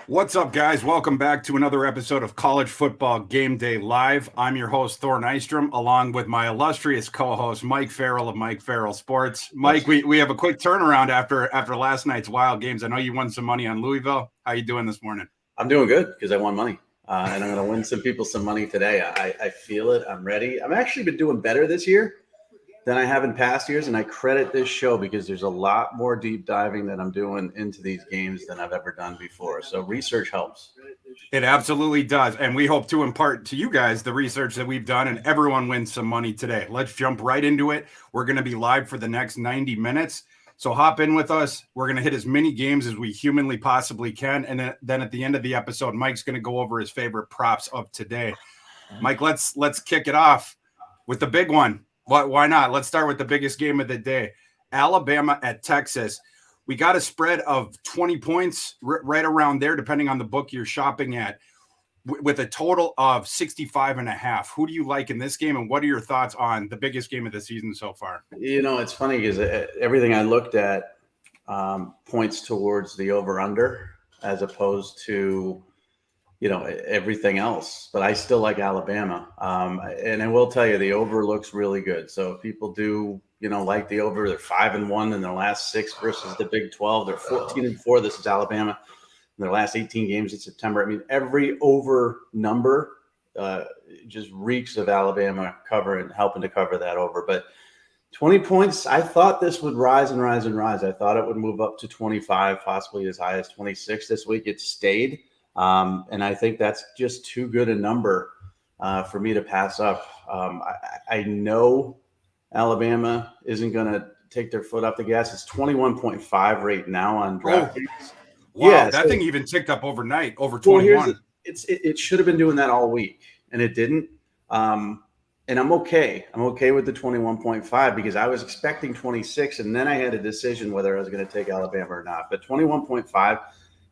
What's up, guys? Welcome back to another episode of College Football Game Day Live. I'm your host, Thor Nystrom, along with my illustrious co-host, Mike Farrell of Mike Farrell Sports. Mike, we have a quick turnaround after last night's wild games. I know you won some money on Louisville. How you doing this morning? I'm doing good because I won money, and I'm going to win some people some money today. I feel it. I'm ready. I've actually been doing better this year than I have in past years, and I credit this show because there's a lot more deep diving that I'm doing into these games than I've ever done before. So research helps. It absolutely does, and we hope to impart to you guys the research that we've done, and everyone wins some money today. Let's jump right into it. We're going to be live for the next 90 minutes. So hop in with us. We're going to hit as many games as we humanly possibly can. And then at the end of the episode, Mike's going to go over his favorite props of today. Mike, let's kick it off with the big one. Why not? Let's start with the biggest game of the day. Alabama at Texas. We got a spread of 20 points right around there, depending on the book you're shopping at, with a total of 65.5. Who do you like in this game, and what are your thoughts on the biggest game of the season so far? You know, it's funny because everything I looked at points towards the over-under as opposed to, everything else. But I still like Alabama. And I will tell you, the over looks really good. So if people do, like the over, they're 5-1 in their last 6 versus the Big 12. They're 14-4. This is Alabama. In their last 18 games in September. I mean, every over number just reeks of Alabama helping to cover that over. But 20 points, I thought this would rise and rise and rise. I thought it would move up to 25, possibly as high as 26 this week. It stayed. And I think that's just too good a number for me to pass up. I know Alabama isn't going to take their foot off the gas. It's 21.5 right now on DraftKings. Wow, that thing even ticked up overnight, over 21. It should have been doing that all week, and it didn't. And I'm okay. I'm okay with the 21.5 because I was expecting 26, and then I had a decision whether I was going to take Alabama or not. But 21.5,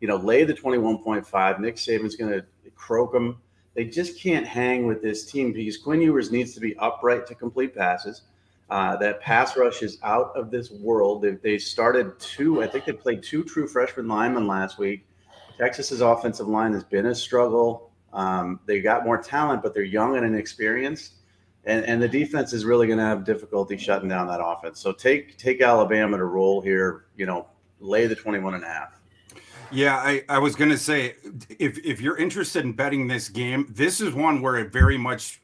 lay the 21.5. Nick Saban's going to croak them. They just can't hang with this team because Quinn Ewers needs to be upright to complete passes. That pass rush is out of this world. They started I think they played 2 true freshman linemen last week. Texas's offensive line has been a struggle. They got more talent, but they're young and inexperienced. And the defense is really going to have difficulty shutting down that offense. So take Alabama to roll here, lay the 21.5. Yeah, I was going to say, if you're interested in betting this game, this is one where it very much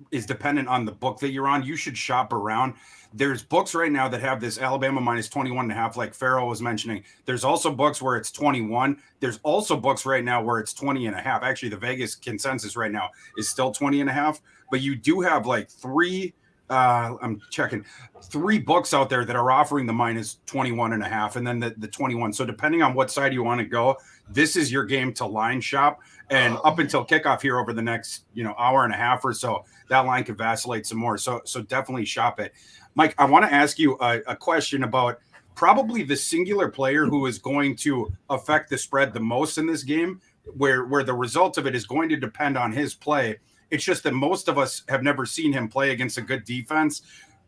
is dependent on the book that you're on. You should shop around. There's books right now that have this Alabama minus 21.5, like Farrell was mentioning. There's also books where it's 21. There's also books right now where it's 20.5. Actually, the Vegas consensus right now is still 20.5. But you do have like 3 books out there that are offering the minus 21.5 and then the 21. So depending on what side you want to go, this is your game to line shop. And up until kickoff here over the next, hour and a half or so, that line could vacillate some more. So definitely shop it. Mike, I want to ask you a question about probably the singular player who is going to affect the spread the most in this game, where the result of it is going to depend on his play. It's just that most of us have never seen him play against a good defense.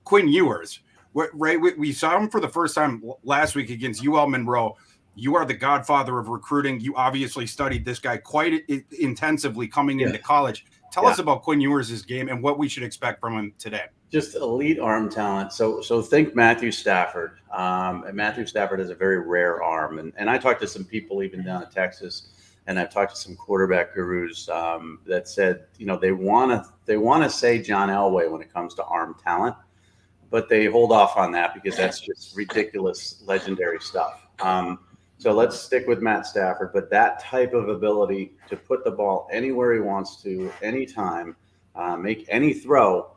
Quinn Ewers, right? We saw him for the first time last week against UL Monroe. You are the godfather of recruiting. You obviously studied this guy quite intensively coming into college. Tell us about Quinn Ewers' game and what we should expect from him today. Just elite arm talent. So think Matthew Stafford. And Matthew Stafford has a very rare arm. And I talked to some people even down in Texas, and I've talked to some quarterback gurus that said, they want to say John Elway when it comes to arm talent, but they hold off on that because that's just ridiculous, legendary stuff. So let's stick with Matt Stafford. But that type of ability to put the ball anywhere he wants to, anytime, make any throw.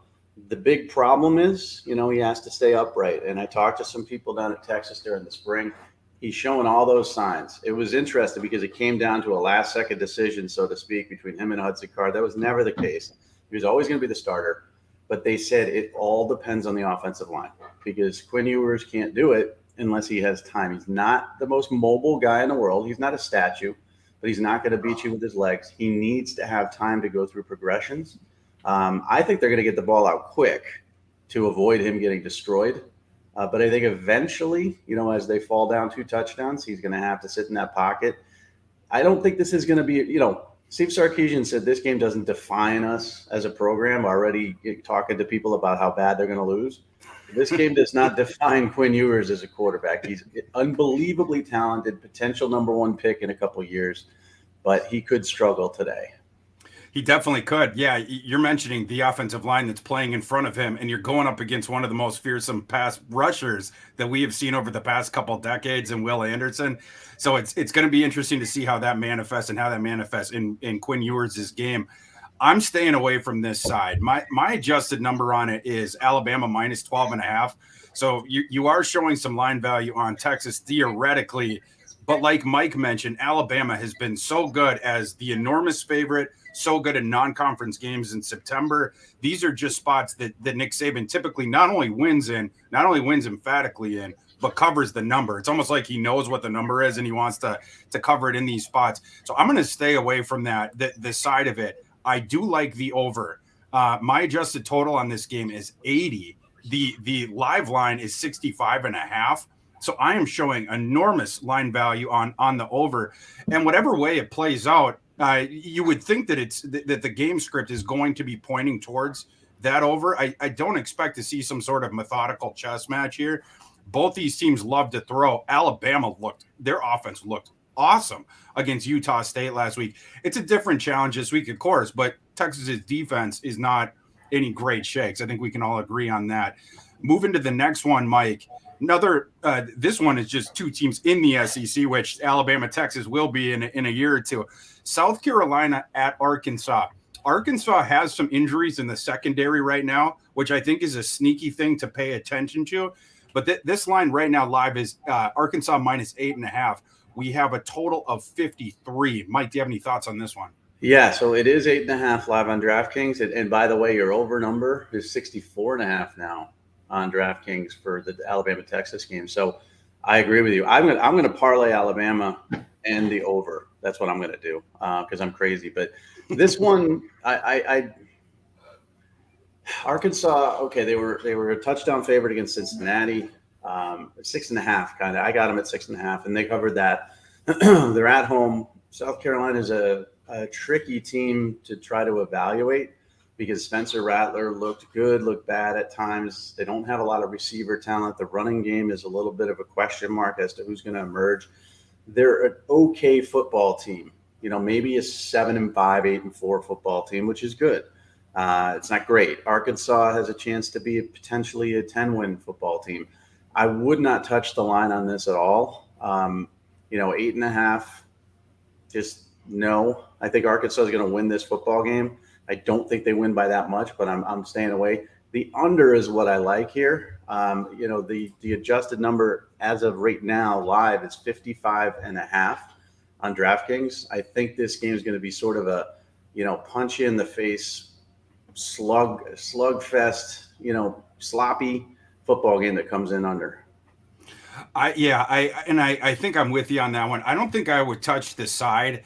The big problem is, he has to stay upright. And I talked to some people down at Texas during the spring. He's showing all those signs. It was interesting because it came down to a last-second decision, so to speak, between him and Hudson Card. That was never the case. He was always going to be the starter. But they said it all depends on the offensive line because Quinn Ewers can't do it unless he has time. He's not the most mobile guy in the world. He's not a statue, but he's not going to beat you with his legs. He needs to have time to go through progressions. I think they're going to get the ball out quick to avoid him getting destroyed. But I think eventually, as they fall down 2 touchdowns, he's going to have to sit in that pocket. I don't think this is going to be, Steve Sarkisian said this game doesn't define us as a program, already talking to people about how bad they're going to lose. This game does not define Quinn Ewers as a quarterback. He's unbelievably talented, potential number one pick in a couple of years, but he could struggle today. He definitely could. Yeah, you're mentioning the offensive line that's playing in front of him, and you're going up against one of the most fearsome pass rushers that we have seen over the past couple decades in Will Anderson. So it's going to be interesting to see how that manifests and how that manifests in Quinn Ewers' game. I'm staying away from this side. My adjusted number on it is Alabama minus 12.5. So you are showing some line value on Texas theoretically, but like Mike mentioned, Alabama has been so good as the enormous favorite, so good in non-conference games in September. These are just spots that Nick Saban typically not only wins emphatically in, but covers the number. It's almost like he knows what the number is and he wants to cover it in these spots. So I'm going to stay away from that, the side of it. I do like the over. My adjusted total on this game is 80. The live line is 65.5. So I am showing enormous line value on the over, and whatever way it plays out, you would think that the game script is going to be pointing towards that over. I don't expect to see some sort of methodical chess match here. Both these teams love to throw. Alabama their offense looked awesome against Utah State last week. It's a different challenge this week, of course, but Texas's defense is not any great shakes. I think we can all agree on that. Moving to the next one, Mike. This one is just two teams in the SEC, which Alabama, Texas will be in a year or two. South Carolina at Arkansas. Arkansas has some injuries in the secondary right now, which I think is a sneaky thing to pay attention to. But this line right now live is Arkansas minus 8.5. We have a total of 53. Mike, do you have any thoughts on this one? Yeah, so it is 8.5 live on DraftKings. And by the way, your over number is 64.5 now on DraftKings for the Alabama-Texas game. So I agree with you. I'm gonna parlay Alabama and the over. That's what I'm gonna do because I'm crazy. But this one, Arkansas. Okay, they were a touchdown favorite against Cincinnati, 6.5 kind of. I got them at 6.5, and they covered that. They're at home. South Carolina is a tricky team to try to evaluate, because Spencer Rattler looked good, looked bad at times. They don't have a lot of receiver talent. The running game is a little bit of a question mark as to who's going to emerge. They're an okay football team, maybe a 7-5, 8-4 football team, which is good. It's not great. Arkansas has a chance to be potentially a 10-win football team. I would not touch the line on this at all. 8.5, just no. I think Arkansas is going to win this football game. I don't think they win by that much, but I'm staying away. The under is what I like here. The adjusted number as of right now live is 55.5 on DraftKings. I think this game is going to be sort of a, punch you in the face, slugfest, sloppy football game that comes in under. I think I'm with you on that one. I don't think I would touch the side.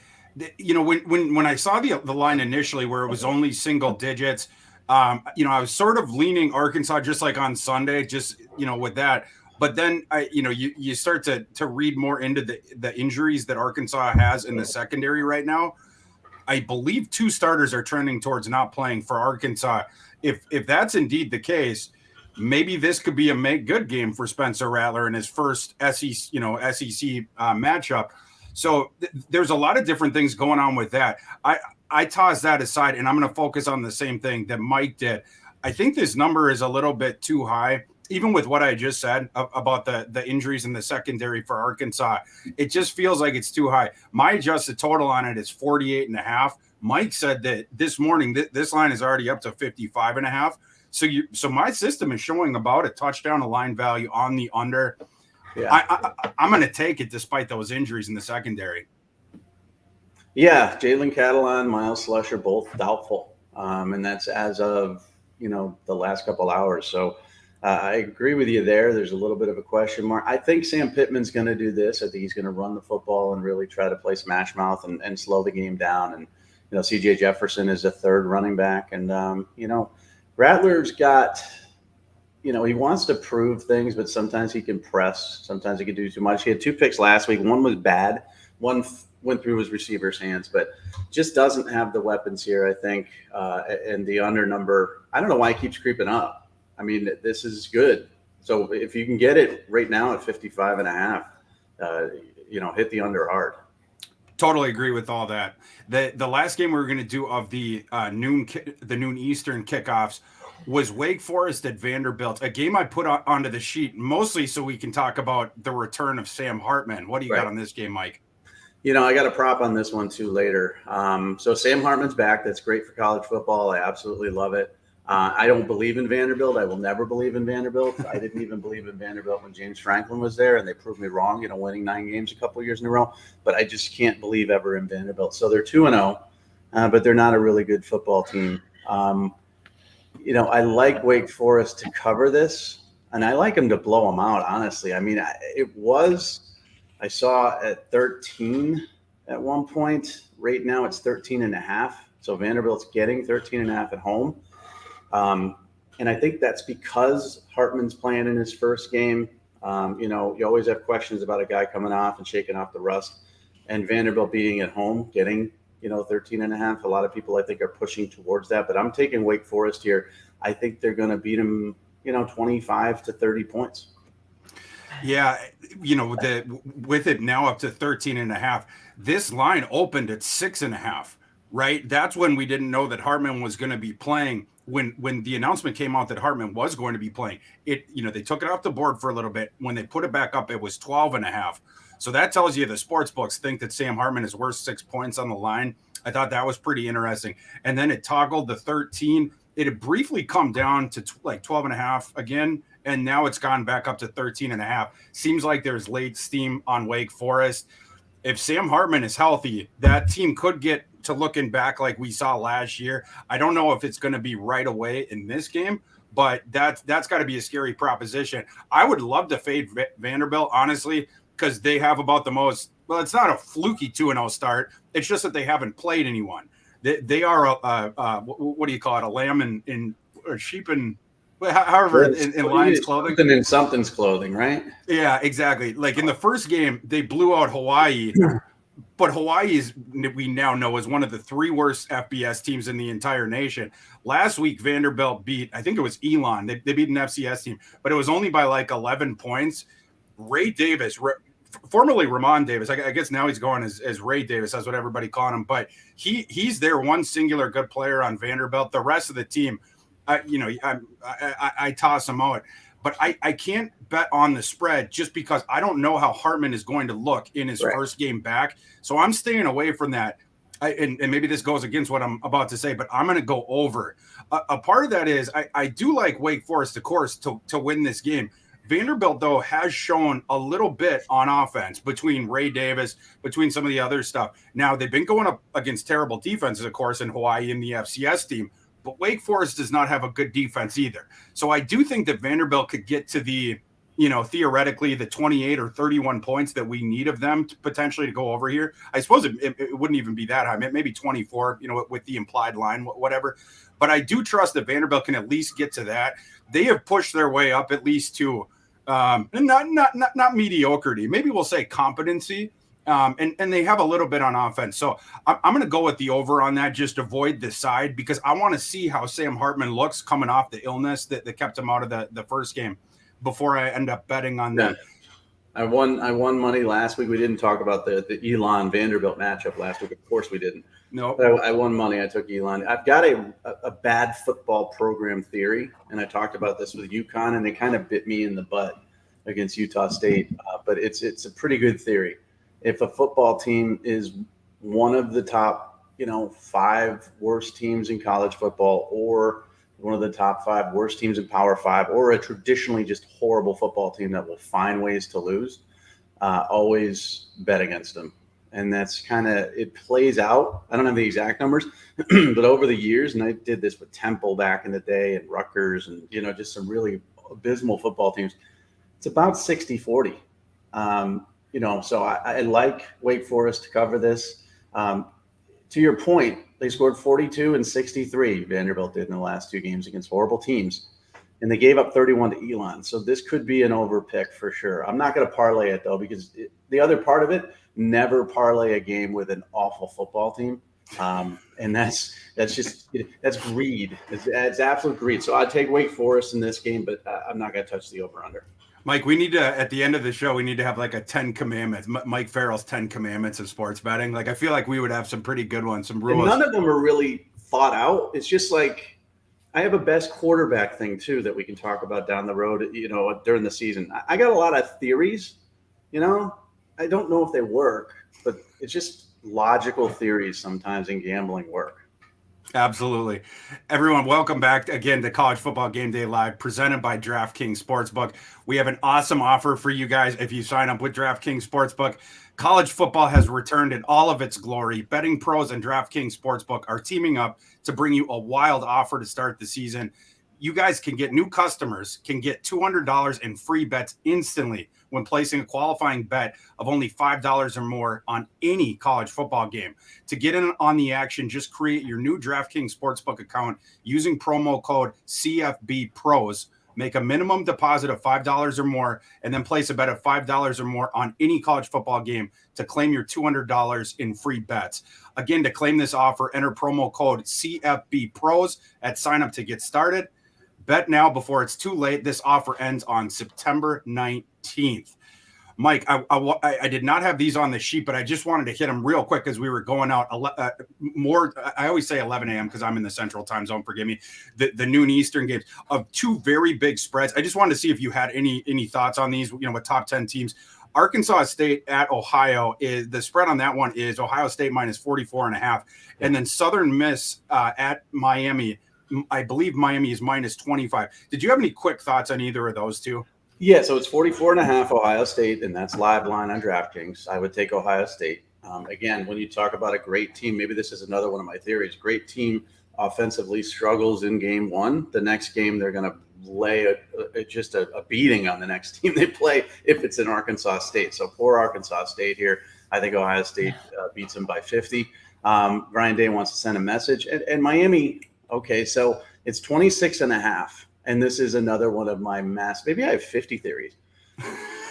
When I saw the line initially where it was only single digits, I was sort of leaning Arkansas just like on Sunday, with that. But then you start to read more into the injuries that Arkansas has in the secondary right now. I believe 2 starters are trending towards not playing for Arkansas. If that's indeed the case, maybe this could be a make good game for Spencer Rattler in his first SEC matchup. So there's a lot of different things going on with that. I toss that aside, and I'm going to focus on the same thing that Mike did. I think this number is a little bit too high, even with what I just said about the injuries in the secondary for Arkansas. It just feels like it's too high. My adjusted total on it is 48.5. Mike said that this morning this line is already up to 55.5. So my system is showing about a touchdown, a line value on the under. Yeah. I'm going to take it despite those injuries in the secondary. Yeah, Jalen Catalon, Miles Slush are both doubtful, and that's as of the last couple hours. So I agree with you there. There's a little bit of a question mark. I think Sam Pittman's going to do this. I think he's going to run the football and really try to play smash mouth and slow the game down. And C.J. Jefferson is a third running back, and Rattler's got. He wants to prove things, but sometimes he can press. Sometimes he can do too much. He had 2 picks last week. One was bad. One went through his receiver's hands, but just doesn't have the weapons here, I think. And the under number, I don't know why it keeps creeping up. I mean, this is good. So if you can get it right now at 55.5, hit the under hard. Totally agree with all that. The last game we were going to do of the noon Eastern kickoffs was Wake Forest at Vanderbilt, a game I put onto the sheet mostly so we can talk about the return of Sam Hartman. What do you got on this game, Mike? I got a prop on this one too later. So Sam Hartman's back. That's great for college football. I absolutely love it. I don't believe in Vanderbilt. I will never believe in Vanderbilt. I didn't even believe in Vanderbilt when James Franklin was there, and they proved me wrong, winning 9 games a couple of years in a row. But I just can't believe ever in Vanderbilt. So they're 2-0, but they're not a really good football team. I like Wake Forest to cover this, and I like them to blow them out, honestly. I mean, I saw at 13 at one point. Right now it's 13.5. So Vanderbilt's getting 13.5 at home. And I think that's because Hartman's playing in his first game. You always have questions about a guy coming off and shaking off the rust, and Vanderbilt beating at home, getting, 13.5. A lot of people I think are pushing towards that, but I'm taking Wake Forest here. I think they're going to beat them, 25 to 30 points. Yeah. With it now up to 13.5, this line opened at 6.5, right? That's when we didn't know that Hartman was going to be playing. When the announcement came out that Hartman was going to be playing, they took it off the board for a little bit. When they put it back up, it was 12.5. So that tells you the sports books think that Sam Hartman is worth 6 points on the line. I thought that was pretty interesting. And then it toggled to 13. It had briefly come down to 12.5 again, and now it's gone back up to 13.5. Seems like there's late steam on Wake Forest. If Sam Hartman is healthy, that team could get to looking back like we saw last year. I don't know if it's going to be right away in this game, but that's got to be a scary proposition. I would love to fade Vanderbilt, honestly, because they have about the most, well, it's not a fluky 2-0 start. It's just that they haven't played anyone. They are, what do you call it, a lamb in or sheep in, however, in Lions clothing. Something's clothing, right? Yeah, exactly. Like in the first game, they blew out Hawaii. But Hawaii we now know, is one of the 3 worst FBS teams in the entire nation. Last week, Vanderbilt beat, I think it was Elon. They beat an FCS team, but it was only by 11 points. Ray Davis, formerly Ramon Davis, I guess now he's going as Ray Davis. That's what everybody called him. But he's their one singular good player on Vanderbilt. The rest of the team, I toss them out. But I can't bet on the spread just because I don't know how Hartman is going to look in his first game back. So I'm staying away from that. And maybe this goes against what I'm about to say, but I'm going to go over. A part of that is I do like Wake Forest, of course, to win this game. Vanderbilt, though, has shown a little bit on offense between Ray Davis, between some of the other stuff. Now, they've been going up against terrible defenses, of course, in Hawaii and the FCS team. But Wake Forest does not have a good defense either. So I do think that Vanderbilt could get to the, theoretically the 28 or 31 points that we need of them to potentially to go over here. I suppose it wouldn't even be that high, maybe 24, with the implied line, whatever. But I do trust that Vanderbilt can at least get to that. They have pushed their way up at least to not mediocrity. Maybe we'll say competency. And they have a little bit on offense. So I'm going to go with the over on that, just avoid the side, because I want to see how Sam Hartman looks coming off the illness that kept him out of the first game before I end up betting on that. I won money last week. We didn't talk about the Elon Vanderbilt matchup last week. Of course we didn't. No, I won money. I took Elon. I've got a bad football program theory, and I talked about this with UConn, and they kind of bit me in the butt against Utah State. But it's a pretty good theory. If a football team is one of the top, 5 worst teams in college football, or one of the top 5 worst teams in Power 5, or a traditionally just horrible football team that will find ways to lose, always bet against them. And that's it plays out. I don't have the exact numbers, but over the years, and I did this with Temple back in the day and Rutgers and, just some really abysmal football teams, it's about 60-40. So I like Wake Forest to cover this. To your point, they scored 42 and 63, Vanderbilt did in the last 2 games against horrible teams, and they gave up 31 to Elon. So this could be an over pick for sure. I'm not going to parlay it, though, because the other part of it, never parlay a game with an awful football team. And that's greed. It's absolute greed. So I'd take Wake Forest in this game, but I'm not going to touch the over-under. Mike, we need to, at the end of the show, we need to have like a 10 commandments, Mike Farrell's 10 commandments of sports betting. Like, I feel like we would have some pretty good ones, some rules. And none of them are really thought out. It's just like, I have a best quarterback thing too, that we can talk about down the road, during the season. I got a lot of theories, I don't know if they work, but it's just logical theories sometimes in gambling work. Absolutely. Everyone, welcome back again to College Football Game Day Live, presented by DraftKings Sportsbook. We have an awesome offer for you guys if you sign up with DraftKings Sportsbook. College football has returned in all of its glory. Betting pros and DraftKings Sportsbook are teaming up to bring you a wild offer to start the season. You guys new customers can get $200 in free bets instantly when placing a qualifying bet of only $5 or more on any college football game. To get in on the action, just create your new DraftKings Sportsbook account using promo code CFBPROS. Make a minimum deposit of $5 or more, and then place a bet of $5 or more on any college football game to claim your $200 in free bets. Again, to claim this offer, enter promo code CFBPROS at sign up to get started. Bet now before it's too late. This offer ends on September 19th. Mike, I did not have these on the sheet, but I just wanted to hit them real quick as we were going out. I always say 11 a.m. because I'm in the Central Time Zone. Forgive me. The noon Eastern games of two very big spreads. I just wanted to see if you had any thoughts on these. With top 10 teams. Arkansas State at Ohio, is the spread on that one is Ohio State minus 44.5, and then Southern Miss at Miami. I believe Miami is minus 25. Did you have any quick thoughts on either of those two? Yeah, so it's 44.5 Ohio State, and that's live line on DraftKings. I would take Ohio State. Again, when you talk about a great team, maybe this is another one of my theories. Great team offensively struggles in game one. The next game, they're going to lay a beating on the next team they play if it's in Arkansas State. So poor Arkansas State here. I think Ohio State beats them by 50. Ryan Day wants to send a message. And Miami, okay, so it's 26.5. And this is another one of my maybe I have 50 theories.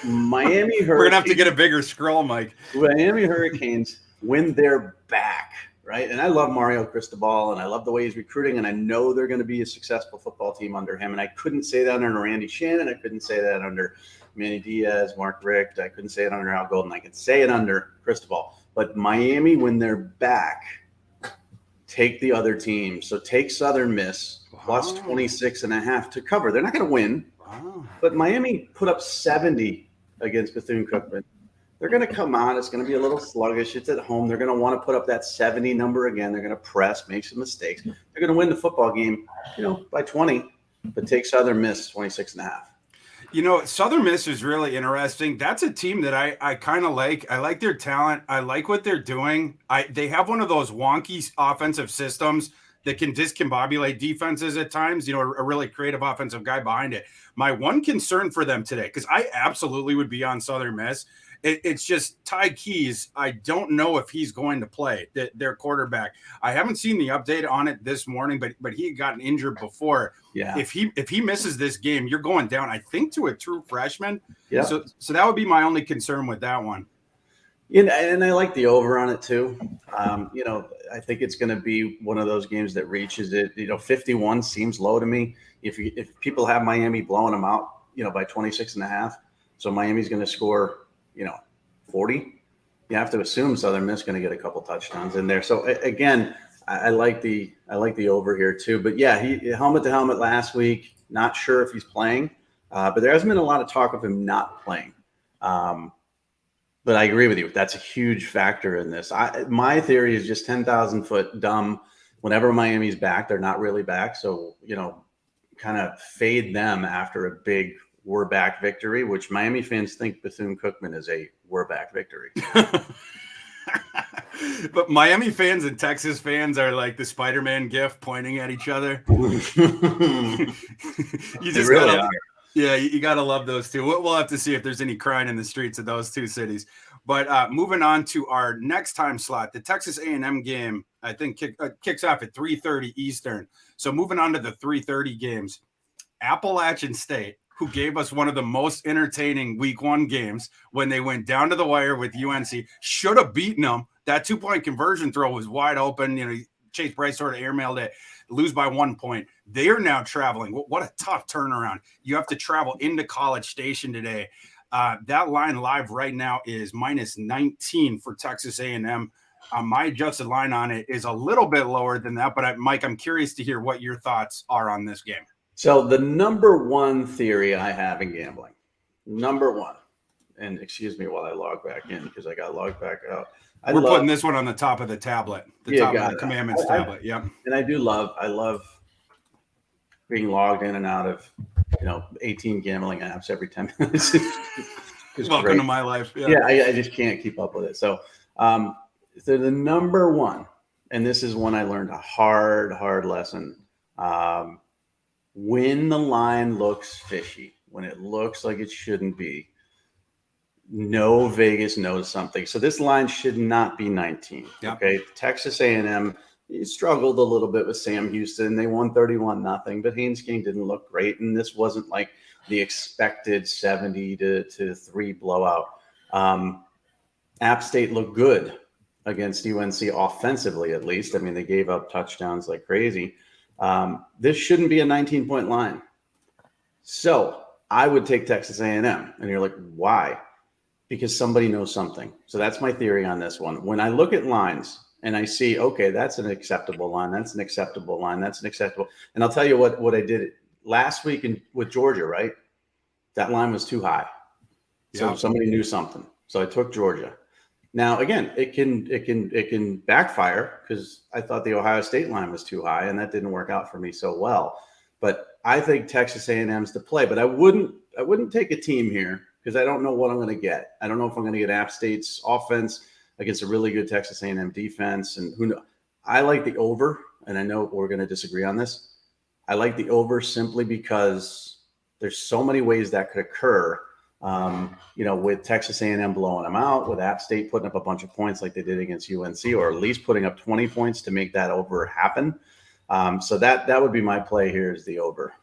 Miami Hurricanes. We're going to have to get a bigger scroll, Mike. Miami Hurricanes when they're back, right? And I love Mario Cristobal, and I love the way he's recruiting, and I know they're going to be a successful football team under him. And I couldn't say that under Randy Shannon. I couldn't say that under Manny Diaz, Mark Richt. I couldn't say it under Al Golden. I could say it under Cristobal. But Miami, when they're back, take the other team. So take Southern Miss. Plus 26.5 to cover. They're not going to win, but Miami put up 70 against Bethune-Cookman. They're going to come out. It's going to be a little sluggish. It's at home. They're going to want to put up that 70 number again. They're going to press, make some mistakes. They're going to win the football game, by 20, but take Southern Miss 26.5. Southern Miss is really interesting. That's a team that I kind of like. I like their talent. I like what they're doing. They have one of those wonky offensive systems that can discombobulate defenses at times, a really creative offensive guy behind it. My one concern for them today, because I absolutely would be on Southern Miss, it's just Ty Keys. I don't know if he's going to play, their quarterback. I haven't seen the update on it this morning, but he had gotten injured before. Yeah. If he misses this game, you're going down, I think, to a true freshman. Yeah. So that would be my only concern with that one. And I like the over on it too. I think it's going to be one of those games that reaches it. 51 seems low to me. If people have Miami blowing them out, by 26.5, so Miami's going to score, 40. You have to assume Southern Miss going to get a couple touchdowns in there. So again, I like the over here too. But yeah, he helmet to helmet last week. Not sure if he's playing, but there hasn't been a lot of talk of him not playing. But I agree with you. That's a huge factor in this. My theory is just 10,000 foot dumb. Whenever Miami's back, they're not really back. So, kind of fade them after a big we're back victory, which Miami fans think Bethune-Cookman is a we're back victory. But Miami fans and Texas fans are like the Spider-Man gif pointing at each other. You just really are. Yeah, you got to love those two. We'll have to see if there's any crying in the streets of those two cities. But moving on to our next time slot, the Texas A&M game, I think kicks off at 3:30 Eastern. So moving on to the 3:30 games, Appalachian State who gave us one of the most entertaining week 1 games when they went down to the wire with UNC, should have beaten them. That 2-point conversion throw was wide open. You know, Chase Bryce sort of airmailed it, lose by 1 point. They are now traveling. What a tough turnaround. You have to travel into College Station today. That line live right now is -19 for Texas A&M. My adjusted line on it is a little bit lower than that, but Mike, I'm curious to hear what your thoughts are on this game. So the number one theory I have in gambling, number one, and excuse me while I log back in because I got logged back out. We're putting this one on the top of the tablet, top of the commandments tablet. Yep. And I love being logged in and out of, 18 gambling apps every 10 minutes. Welcome to my life. Yeah, I just can't keep up with it. So, so the number one, and this is one I learned a hard lesson. When the line looks fishy, when it looks like it shouldn't be, Vegas knows something. So this line should not be 19. Yep. Okay, Texas A&M struggled a little bit with Sam Houston. They won 31-0, but Haynes King didn't look great, and this wasn't like the expected 70-3 blowout. App State looked good against UNC offensively, at least. I mean, they gave up touchdowns like crazy. This shouldn't be a 19-point line. So I would take Texas A&M. And you're like, why? Because somebody knows something. So that's my theory on this one. When I look at lines and I see, okay, that's an acceptable line. That's an acceptable line. That's an acceptable. And I'll tell you what I did last week with Georgia, right? That line was too high. So somebody knew something. So I took Georgia. Now, again, it can backfire because I thought the Ohio State line was too high, and that didn't work out for me so well. But I think Texas A&M's the play. But I wouldn't take a team here because I don't know what I'm going to get. I don't know if I'm going to get App State's offense against a really good Texas A&M defense, and who knows. I like the over, and I know we're going to disagree on this. I like the over simply because there's so many ways that could occur. With Texas A&M blowing them out, with App State putting up a bunch of points like they did against UNC, or at least putting up 20 points to make that over happen. So that would be my play here is the over.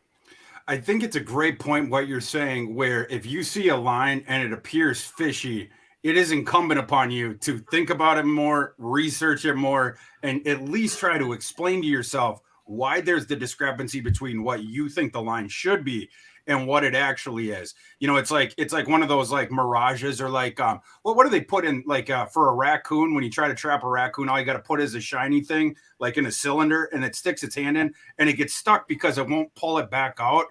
I think it's a great point what you're saying, where if you see a line and it appears fishy, it is incumbent upon you to think about it more, research it more, and at least try to explain to yourself why there's the discrepancy between what you think the line should be and what it actually is. It's like one of those like mirages, or like what do they put in for a raccoon? When you try to trap a raccoon, all you got to put is a shiny thing like in a cylinder, and it sticks its hand in and it gets stuck because it won't pull it back out.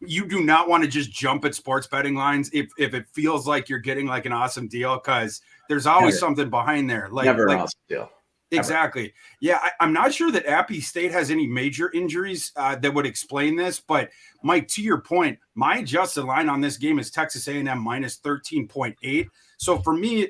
You do not want to just jump at sports betting lines if it feels like you're getting like an awesome deal, because there's always something behind there. Never an awesome deal. Exactly. Yeah, I'm not sure that Appy State has any major injuries that would explain this. But, Mike, to your point, my adjusted line on this game is Texas A&M -13.8. So, for me,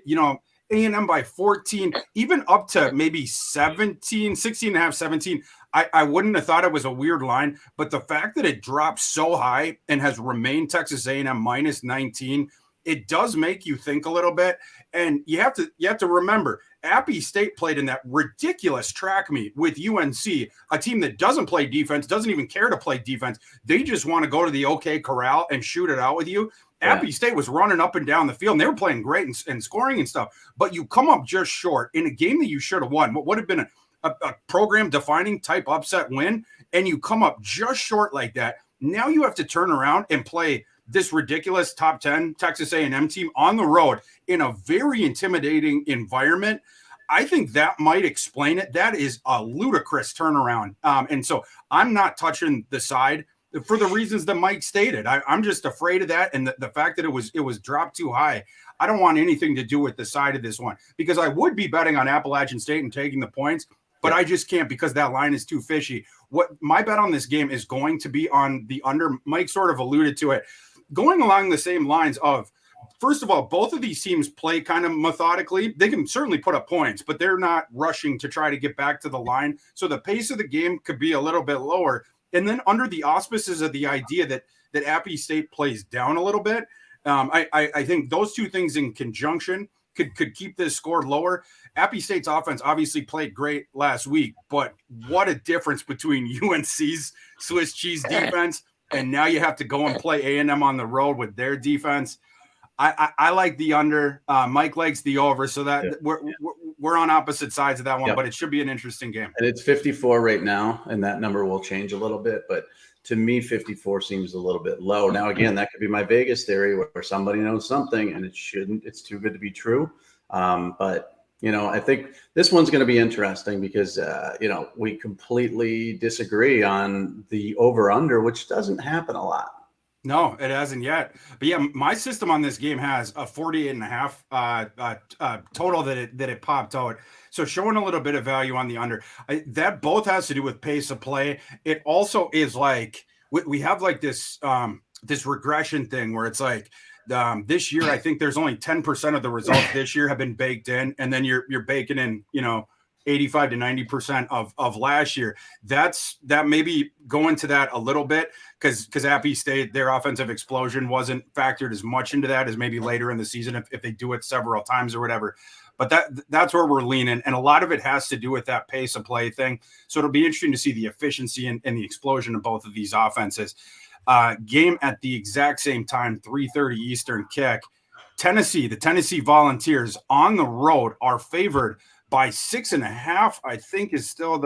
A&M by 14, even up to maybe 17, 16 and a half, 17, I wouldn't have thought it was a weird line. But the fact that it dropped so high and has remained Texas A&M -19, it does make you think a little bit. And you have to remember, Appy State played in that ridiculous track meet with UNC, a team that doesn't play defense, doesn't even care to play defense. They just want to go to the OK Corral and shoot it out with you. Yeah. Appy State was running up and down the field, and they were playing great and scoring and stuff. But you come up just short in a game that you should have won. What would have been a program-defining type upset win, and you come up just short like that. Now you have to turn around and play this ridiculous top 10 Texas A&M team on the road in a very intimidating environment. I think that might explain it. That is a ludicrous turnaround. And so I'm not touching the side for the reasons that Mike stated. I'm just afraid of that. And the fact that it was dropped too high. I don't want anything to do with the side of this one, because I would be betting on Appalachian State and taking the points, but I just can't because that line is too fishy. What my bet on this game is going to be on the under. Mike sort of alluded to it. Going along the same lines of, first of all, both of these teams play kind of methodically. They can certainly put up points, but they're not rushing to try to get back to the line. So the pace of the game could be a little bit lower. And then under the auspices of the idea that Appy State plays down a little bit, I think those two things in conjunction could keep this score lower. Appy State's offense obviously played great last week, but what a difference between UNC's Swiss cheese defense and now you have to go and play A&M on the road with their defense. I like the under. Mike likes the over, so that we're on opposite sides of that one, but it should be an interesting game. And it's 54 right now, and that number will change a little bit, but to me, 54 seems a little bit low. Now, again, that could be my Vegas theory where somebody knows something and it shouldn't. It's too good to be true. But, I think this one's going to be interesting because, we completely disagree on the over-under, which doesn't happen a lot. No, it hasn't yet. But yeah, my system on this game has a 48.5 total that it popped out. So showing a little bit of value on the under. That both has to do with pace of play. It also is like we have like this this regression thing where it's like this year I think there's only 10% of the results this year have been baked in, and then you're baking in 85 to 90% of last year. That maybe go into that a little bit because Appy State, their offensive explosion wasn't factored as much into that as maybe later in the season if they do it several times or whatever. But that's where we're leaning, and a lot of it has to do with that pace of play thing. So it'll be interesting to see the efficiency and the explosion of both of these offenses. Game at the exact same time, 3:30 Eastern kick. The Tennessee Volunteers on the road are favored by 6.5, I think is still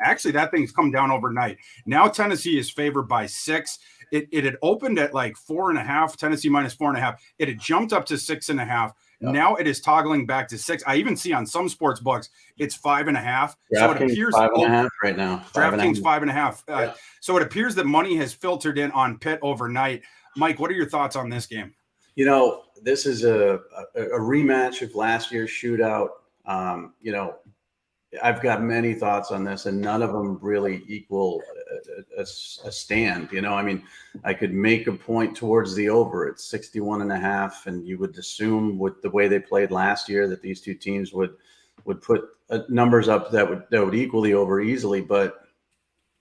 actually that thing's come down overnight. Now Tennessee is favored by 6. It had opened at like 4.5, Tennessee minus 4.5. It had jumped up to 6.5. Yep. Now it is toggling back to 6. I even see on some sports books it's 5.5. So it appears 5.5 right now. DraftKings 5.5. So it appears that money has filtered in on Pitt overnight. Mike, what are your thoughts on this game? This is a rematch of last year's shootout. I've got many thoughts on this, and none of them really equal a stand. I could make a point towards the over at 61.5, and you would assume with the way they played last year that these two teams would put numbers up that would equal the over easily. But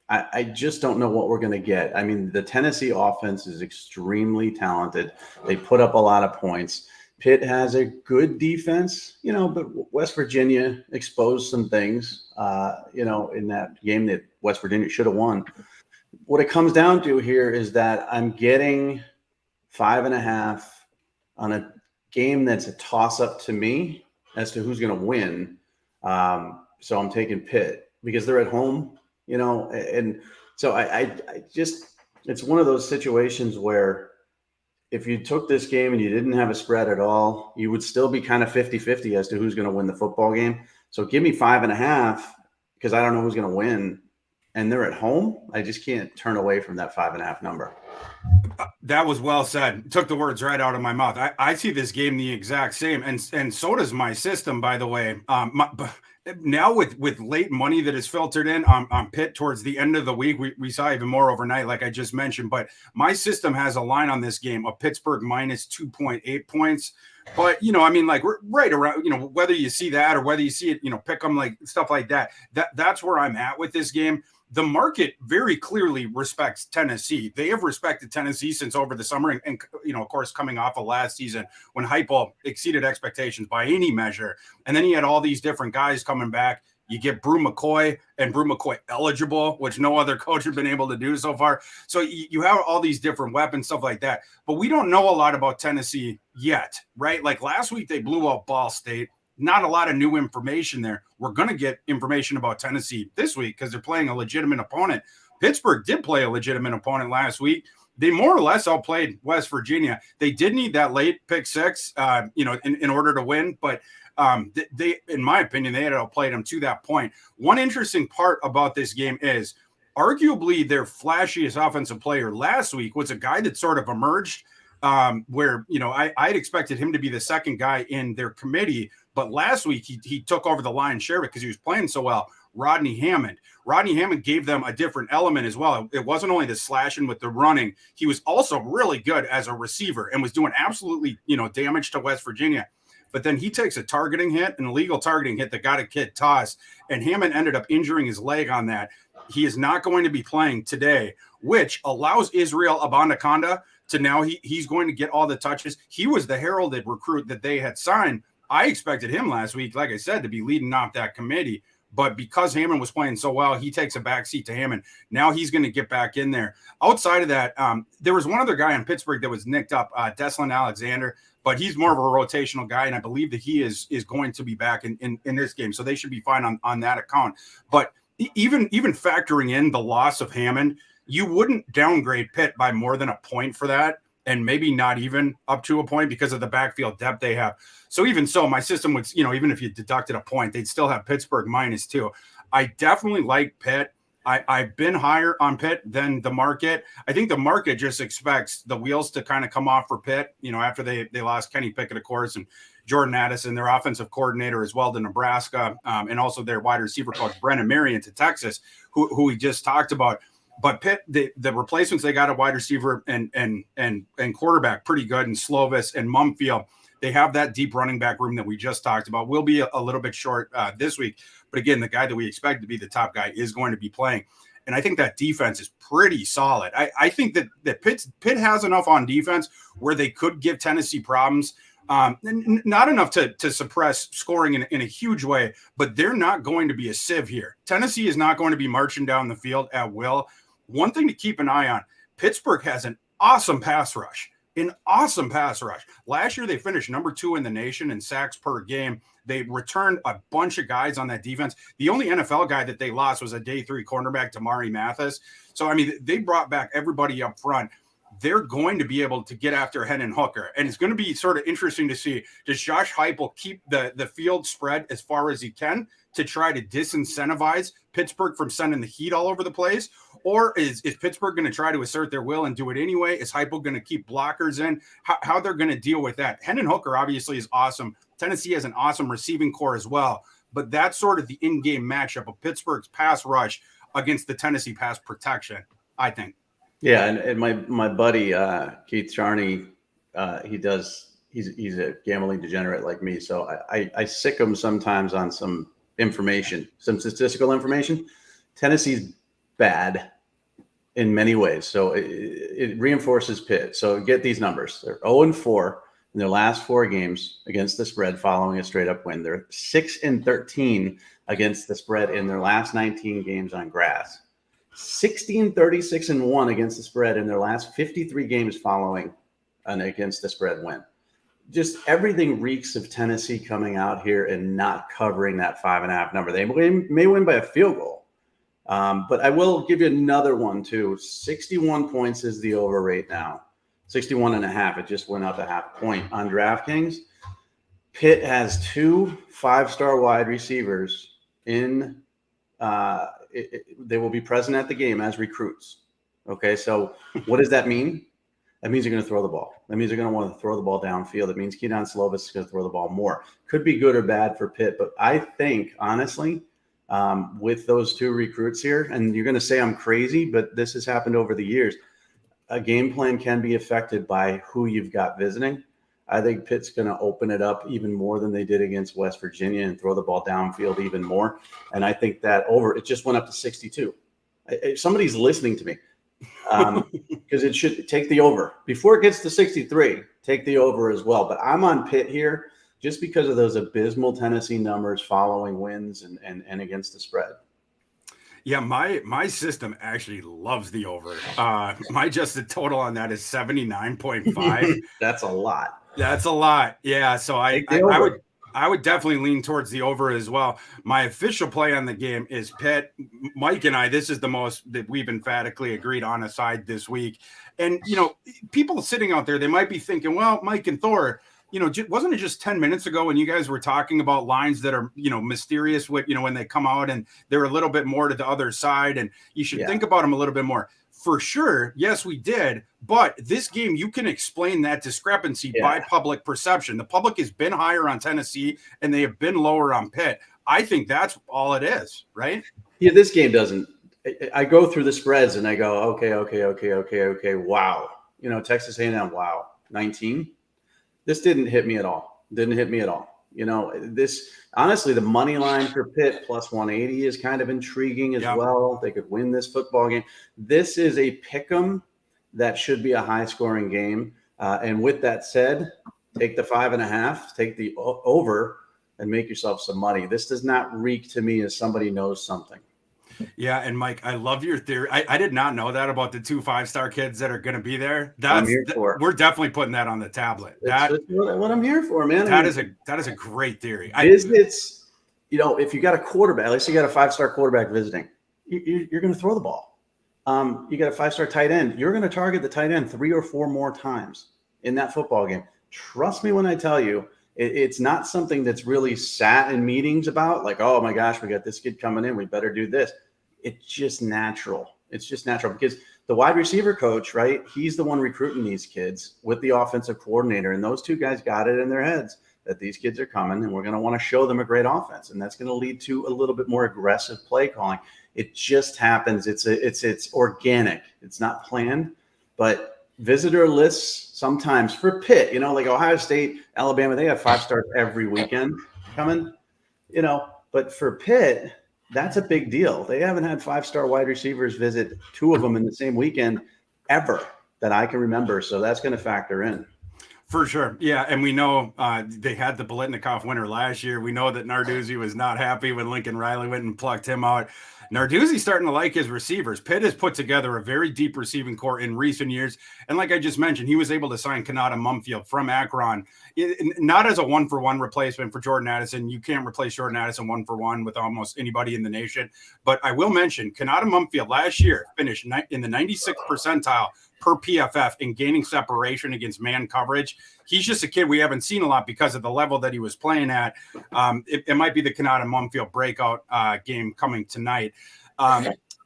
I just don't know what we're going to get. I mean, the Tennessee offense is extremely talented. They put up a lot of points. Pitt has a good defense, but West Virginia exposed some things, in that game that West Virginia should have won. What it comes down to here is that I'm getting 5.5 on a game that's a toss-up to me as to who's going to win. So I'm taking Pitt because they're at home, and so I just it's one of those situations where if you took this game and you didn't have a spread at all, you would still be kind of 50-50 as to who's going to win the football game. So give me 5.5 because I don't know who's going to win. And they're at home. I just can't turn away from that 5.5 number. That was well said. Took the words right out of my mouth. I see this game the exact same. And so does my system, by the way. Now with late money that is filtered in on Pitt towards the end of the week, we saw even more overnight, like I just mentioned. But my system has a line on this game of Pittsburgh minus 2.8 points. But, like we're right around, whether you see that or whether you see it, pick them like stuff like that. That's where I'm at with this game. The market very clearly respects Tennessee. They have respected Tennessee since over the summer. And of course, coming off of last season when Heupel exceeded expectations by any measure. And then you had all these different guys coming back. You get Brew McCoy eligible, which no other coach has been able to do so far. So you have all these different weapons, stuff like that. But we don't know a lot about Tennessee yet, right? Like last week, they blew out Ball State. Not a lot of new information there. We're going to get information about Tennessee this week because they're playing a legitimate opponent. Pittsburgh did play a legitimate opponent last week. They more or less outplayed West Virginia. They did need that late pick six, in order to win. But they, in my opinion, they had outplayed them to that point. One interesting part about this game is arguably their flashiest offensive player last week was a guy that sort of emerged where, I'd expected him to be the second guy in their committee. But last week, he took over the lion's share because he was playing so well. Rodney Hammond. Rodney Hammond gave them a different element as well. It wasn't only the slashing with the running. He was also really good as a receiver and was doing absolutely, damage to West Virginia. But then he takes a targeting hit, an illegal targeting hit that got a kid tossed, and Hammond ended up injuring his leg on that. He is not going to be playing today, which allows Israel Abanikanda to now he's going to get all the touches. He was the heralded recruit that they had signed. I expected him last week, like I said, to be leading off that committee. But because Hammond was playing so well, he takes a backseat to Hammond. Now he's going to get back in there. Outside of that, there was one other guy in Pittsburgh that was nicked up, Deslin Alexander, but he's more of a rotational guy, and I believe that he is going to be back in this game. So they should be fine on that account. But even factoring in the loss of Hammond, you wouldn't downgrade Pitt by more than a point for that, and maybe not even up to a point because of the backfield depth they have. So even so, my system would, even if you deducted a point, they'd still have Pittsburgh -2. I definitely like Pitt. I've been higher on Pitt than the market. I think the market just expects the wheels to kind of come off for Pitt, after they lost Kenny Pickett, of course, and Jordan Addison, their offensive coordinator as well, to Nebraska, and also their wide receiver coach, Brennan Marion, to Texas, who we just talked about. But Pitt, the replacements they got at wide receiver and quarterback, pretty good, and Slovis and Mumfield. They have that deep running back room that we just talked about. We'll be a little bit short this week. But again, the guy that we expect to be the top guy is going to be playing. And I think that defense is pretty solid. I think that Pitt has enough on defense where they could give Tennessee problems. Not enough to suppress scoring in a huge way, but they're not going to be a sieve here. Tennessee is not going to be marching down the field at will. One thing to keep an eye on, Pittsburgh has an awesome pass rush. Last year, they finished number 2 in the nation in sacks per game. They returned a bunch of guys on that defense. The only NFL guy that they lost was a day 3 cornerback, Tamari Mathis. So, they brought back everybody up front. They're going to be able to get after Hendon Hooker. And it's going to be sort of interesting to see, does Josh Heupel keep the field spread as far as he can to try to disincentivize Pittsburgh from sending the heat all over the place? Or is Pittsburgh going to try to assert their will and do it anyway? Is Heupel going to keep blockers in? How they're going to deal with that? Hendon Hooker obviously is awesome. Tennessee has an awesome receiving core as well. But that's sort of the in-game matchup of Pittsburgh's pass rush against the Tennessee pass protection, I think. Yeah, and my buddy Keith Charney, he's a gambling degenerate like me, so I sick him sometimes on some information, some statistical information. Tennessee's bad in many ways, so it reinforces Pitt. So get these numbers: they're 0-4 in their last 4 games against the spread, following a straight up win. They're 6-13 against the spread in their last 19 games on grass. 16-36-1 against the spread in their last 53 games following an against the spread win. Just everything reeks of Tennessee coming out here and not covering that 5.5 number. They may win by a field goal. But I will give you another one too. 61 points is the over rate now. 61.5. It just went up a half point on DraftKings. Pitt has 2 5-star wide receivers in they will be present at the game as recruits. Okay, so what does that mean? That means you're going to throw the ball. That means you're going to want to throw the ball downfield. It means Keaton Slovis is going to throw the ball more. Could be good or bad for Pitt, but I think, honestly, with those 2 recruits here, and you're going to say I'm crazy, but this has happened over the years, a game plan can be affected by who you've got visiting. I think Pitt's going to open it up even more than they did against West Virginia and throw the ball downfield even more. And I think that it just went up to 62. If somebody's listening to me, because it should take the over. Before it gets to 63, take the over as well. But I'm on Pitt here just because of those abysmal Tennessee numbers following wins and against the spread. Yeah, my system actually loves the over. My adjusted total on that is 79.5. That's a lot. That's a lot. Yeah. So I would definitely lean towards the over as well. My official play on the game is Pitt. Mike and I, this is the most that we've emphatically agreed on a side this week. And, people sitting out there, they might be thinking, well, Mike and Thor, wasn't it just 10 minutes ago when you guys were talking about lines that are, mysterious with, when they come out and they're a little bit more to the other side and you should think about them a little bit more. For sure, yes, we did. But this game, you can explain that discrepancy by public perception. The public has been higher on Tennessee and they have been lower on Pitt. I think that's all it is, right? Yeah, this game doesn't. I go through the spreads and I go, okay. Wow. Texas A&M, wow. 19. This didn't hit me at all. This honestly, the money line for Pitt plus 180 is kind of intriguing as well. They could win this football game. This is a pick'em that should be a high scoring game. And with that said, take the 5.5, take the over and make yourself some money. This does not reek to me as somebody knows something. Yeah, and Mike, I love your theory. I did not know that about the 2 5-star kids that are going to be there. We're definitely putting that on the tablet. That's what I'm here for, man. That is a great theory. Visits, if you got a quarterback, let's say you got a 5-star quarterback visiting, you're going to throw the ball. You got a 5-star tight end. You're going to target the tight end 3 or 4 more times in that football game. Trust me when I tell you, it's not something that's really sat in meetings about, like, oh my gosh, we got this kid coming in, we better do this. It's just natural. It's just natural because the wide receiver coach, right? He's the one recruiting these kids with the offensive coordinator. And those two guys got it in their heads that these kids are coming and we're going to want to show them a great offense. And that's going to lead to a little bit more aggressive play calling. It just happens. It's organic. It's not planned, but visitor lists sometimes for Pitt, like Ohio State, Alabama, they have 5-stars every weekend coming, but for Pitt, that's a big deal. They haven't had 5-star wide receivers visit 2 of them in the same weekend ever that I can remember. So that's going to factor in. For sure. Yeah. And we know they had the Biletnikoff winner last year. We know that Narduzzi was not happy when Lincoln Riley went and plucked him out. Narduzzi's starting to like his receivers. Pitt has put together a very deep receiving core in recent years. And like I just mentioned, he was able to sign Kanata Mumfield from Akron, not as a 1-for-1 replacement for Jordan Addison. You can't replace Jordan Addison 1-for-1 with almost anybody in the nation. But I will mention Kanata Mumfield last year finished in the 96th percentile per PFF in gaining separation against man coverage. He's just a kid we haven't seen a lot because of the level that he was playing at. It might be the Kanata Mumfield breakout game coming tonight.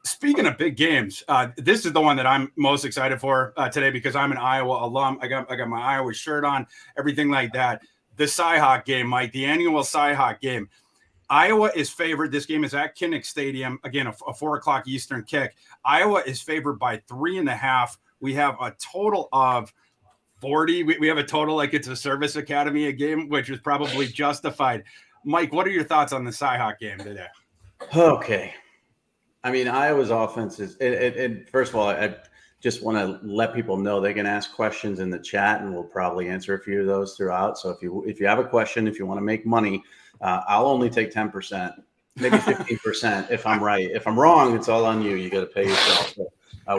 Speaking of big games, this is the one that I'm most excited for today because I'm an Iowa alum. I got my Iowa shirt on, everything like that. The Cyhawk game, Mike, the annual Cyhawk game. Iowa is favored. This game is at Kinnick Stadium. Again, a 4:00 Eastern kick. Iowa is favored by 3.5. We have a total of 40. We have a total like it's a service academy game, which is probably justified. Mike, what are your thoughts on the Cyhawk game today? Okay. I mean, Iowa's offense is – first of all, I just want to let people know they can ask questions in the chat, and we'll probably answer a few of those throughout. So if you have a question, if you want to make money, I'll only take 10%, maybe 15% if I'm right. If I'm wrong, it's all on you. You got to pay yourself. So,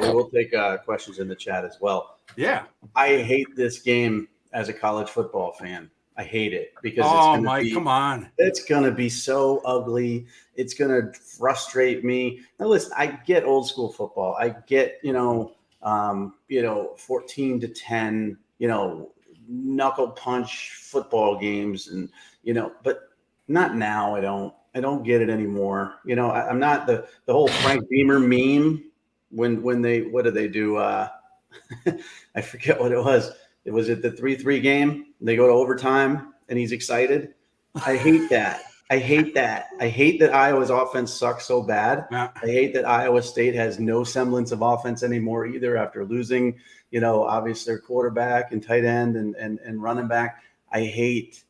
we will take questions in the chat as well. Yeah. I hate this game as a college football fan. I hate it because come on. It's going to be so ugly. It's going to frustrate me. Now, listen, I get old school football. I get, 14-10, knuckle punch football games and, but not now. I don't get it anymore. I'm not the whole Frank Beamer meme when they, what did they do? I forget what it was. Was it the 3-3 game? They go to overtime and he's excited. I hate that. I hate that Iowa's offense sucks so bad. Yeah. I hate that Iowa State has no semblance of offense anymore either after losing, obviously their quarterback and tight end and running back. I hate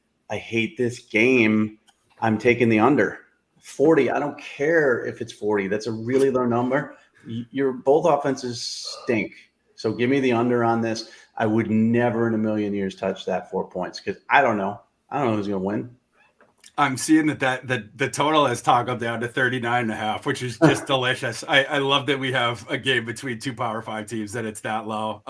this game. I'm taking the under 40. I don't care if it's 40. That's a really low number. Both offenses stink. So give me the under on this. I would never in a million years touch that 4 points because I don't know who's going to win. I'm seeing that the total has toggled down to 39.5, which is just delicious. I love that we have a game between 2 Power 5 teams that it's that low.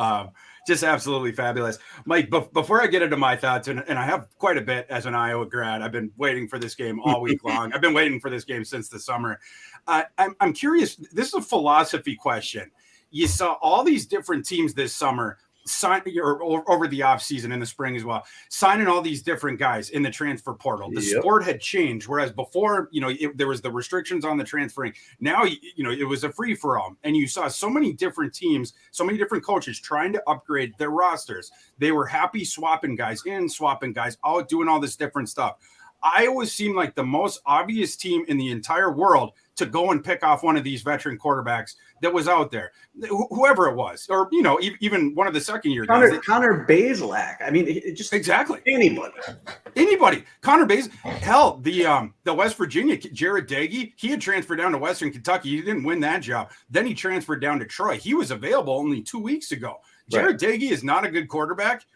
Just absolutely fabulous. Mike, before I get into my thoughts, and I have quite a bit as an Iowa grad, I've been waiting for this game all week long. I've been waiting for this game since the summer. I'm curious. This is a philosophy question. You saw all these different teams this summer sign or over the offseason in the spring as well, signing all these different guys in the transfer portal. The sport had changed, whereas before, there was the restrictions on the transferring. Now, it was a free-for-all, and you saw so many different teams, so many different coaches trying to upgrade their rosters. They were happy swapping guys in, swapping guys out, doing all this different stuff. Iowa seemed like the most obvious team in the entire world to go and pick off one of these veteran quarterbacks that was out there, whoever it was, or, even one of the second-year guys. Connor Bazelak. I mean, it just exactly anybody. Connor Bazelak. Hell, the West Virginia, Jared Dagey, he had transferred down to Western Kentucky. He didn't win that job. Then he transferred down to Troy. He was available only 2 weeks ago. Jared Dagey is not a good quarterback.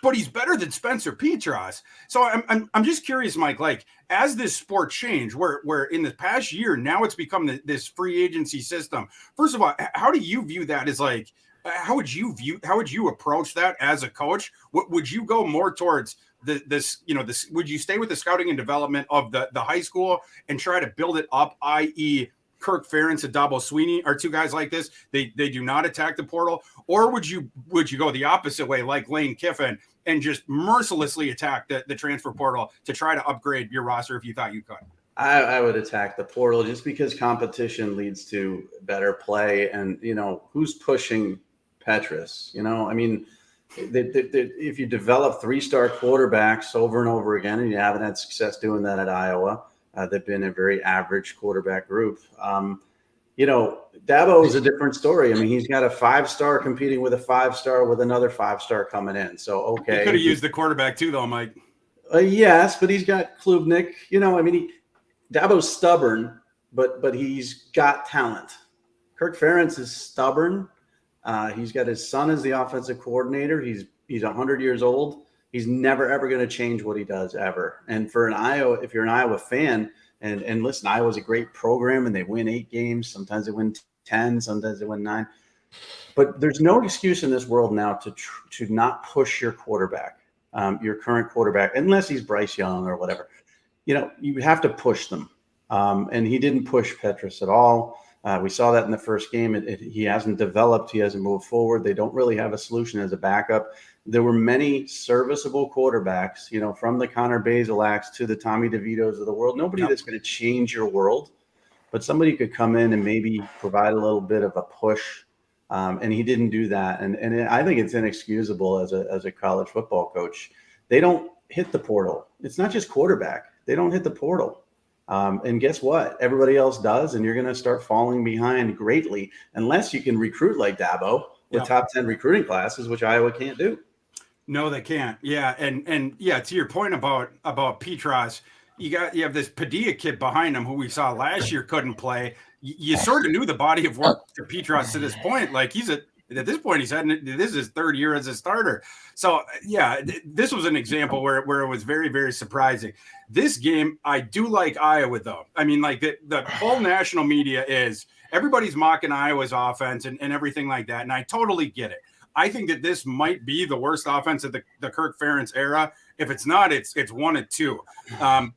but he's better than Spencer Petras. So I'm just curious, Mike, like as this sport changed, where in the past year, now it's become this free agency system. First of all, how do you view that as like, how would you approach that as a coach? Would you go more towards would you stay with the scouting and development of the high school and try to build it up, i.e. Kirk Ferentz and Dabo Swinney are two guys like this. They do not attack the portal. Or would you go the opposite way, like Lane Kiffin, and just mercilessly attack the transfer portal to try to upgrade your roster if you thought you could? I would attack the portal just because competition leads to better play. And, who's pushing Petras? I mean, if you develop 3-star quarterbacks over and over again, and you haven't had success doing that at Iowa, they've been a very average quarterback group. Dabo is a different story. I mean, he's got a 5-star competing with a 5-star with another 5-star coming in. So, okay. He could have used the quarterback too, though, Mike. Yes, but he's got Klubnik. Dabo's stubborn, but he's got talent. Kirk Ferentz is stubborn. He's got his son as the offensive coordinator. He's 100 years old. He's never, ever going to change what he does ever. And for if you're an Iowa fan, and listen, Iowa's a great program and they win 8 games. Sometimes they win 10, sometimes they win 9. But there's no excuse in this world now to not push your quarterback, your current quarterback, unless he's Bryce Young or whatever. You have to push them. And he didn't push Petras at all. We saw that in the first game. He hasn't developed. He hasn't moved forward. They don't really have a solution as a backup. There were many serviceable quarterbacks, from the Connor Bazelaks to the Tommy DeVitos of the world. Nobody that's going to change your world, but somebody could come in and maybe provide a little bit of a push. And he didn't do that. And I think it's inexcusable as a college football coach. They don't hit the portal. It's not just quarterback. They don't hit the portal. And guess what? Everybody else does, and you're going to start falling behind greatly unless you can recruit like Dabo with top 10 recruiting classes, which Iowa can't do. No, they can't. Yeah, and to your point about Petras, you have this Padilla kid behind him who we saw last year couldn't play. You sort of knew the body of work to Petras to this point. Like at this point, he's had this is his 3rd year as a starter. So this was an example where it was very, very surprising. This game, I do like Iowa though. I mean, like the whole national media is everybody's mocking Iowa's offense and everything like that, and I totally get it. I think that this might be the worst offense of the Kirk Ferentz era. If it's not, it's 1 and 2.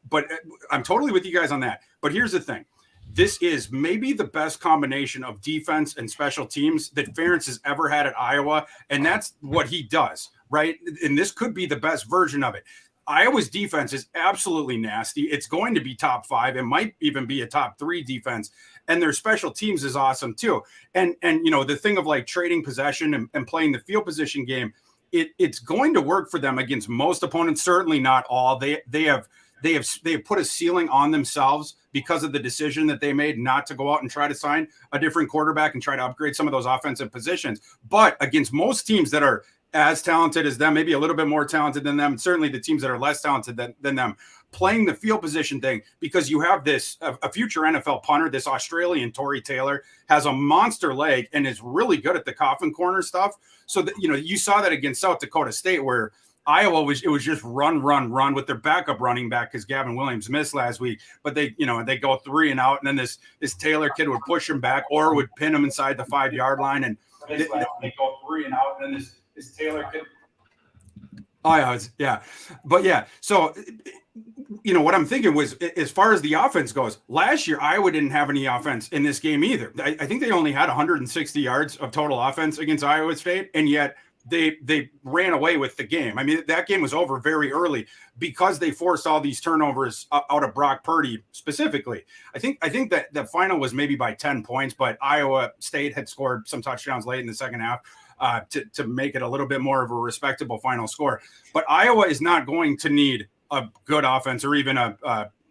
But I'm totally with you guys on that. But here's the thing. This is maybe the best combination of defense and special teams that Ferentz has ever had at Iowa, and that's what he does, right? And this could be the best version of it. Iowa's defense is absolutely nasty. It's going to be top 5. It might even be a top 3 defense. And their special teams is awesome too. And the thing of like trading possession and playing the field position game, it's going to work for them against most opponents. Certainly not all. They have put a ceiling on themselves because of the decision that they made not to go out and try to sign a different quarterback and try to upgrade some of those offensive positions. But against most teams that are as talented as them, maybe a little bit more talented than them, and certainly the teams that are less talented than them, playing the field position thing, because you have a future NFL punter, this Australian Tory Taylor, has a monster leg and is really good at the coffin corner stuff. So that, you saw that against South Dakota State where Iowa was just run with their backup running back because Gavin Williams missed last week. But they go 3 and out, and then this Taylor kid would push him back or would pin him inside the 5-yard line, and they go 3 and out, and then this Taylor kid. Oh yeah, but yeah. So what I'm thinking was, as far as the offense goes, last year Iowa didn't have any offense in this game either. I think they only had 160 yards of total offense against Iowa State, and yet they ran away with the game. I mean, that game was over very early because they forced all these turnovers out of Brock Purdy specifically. I think that the final was maybe by 10 points, but Iowa State had scored some touchdowns late in the second half to make it a little bit more of a respectable final score. But Iowa is not going to need a good offense or even an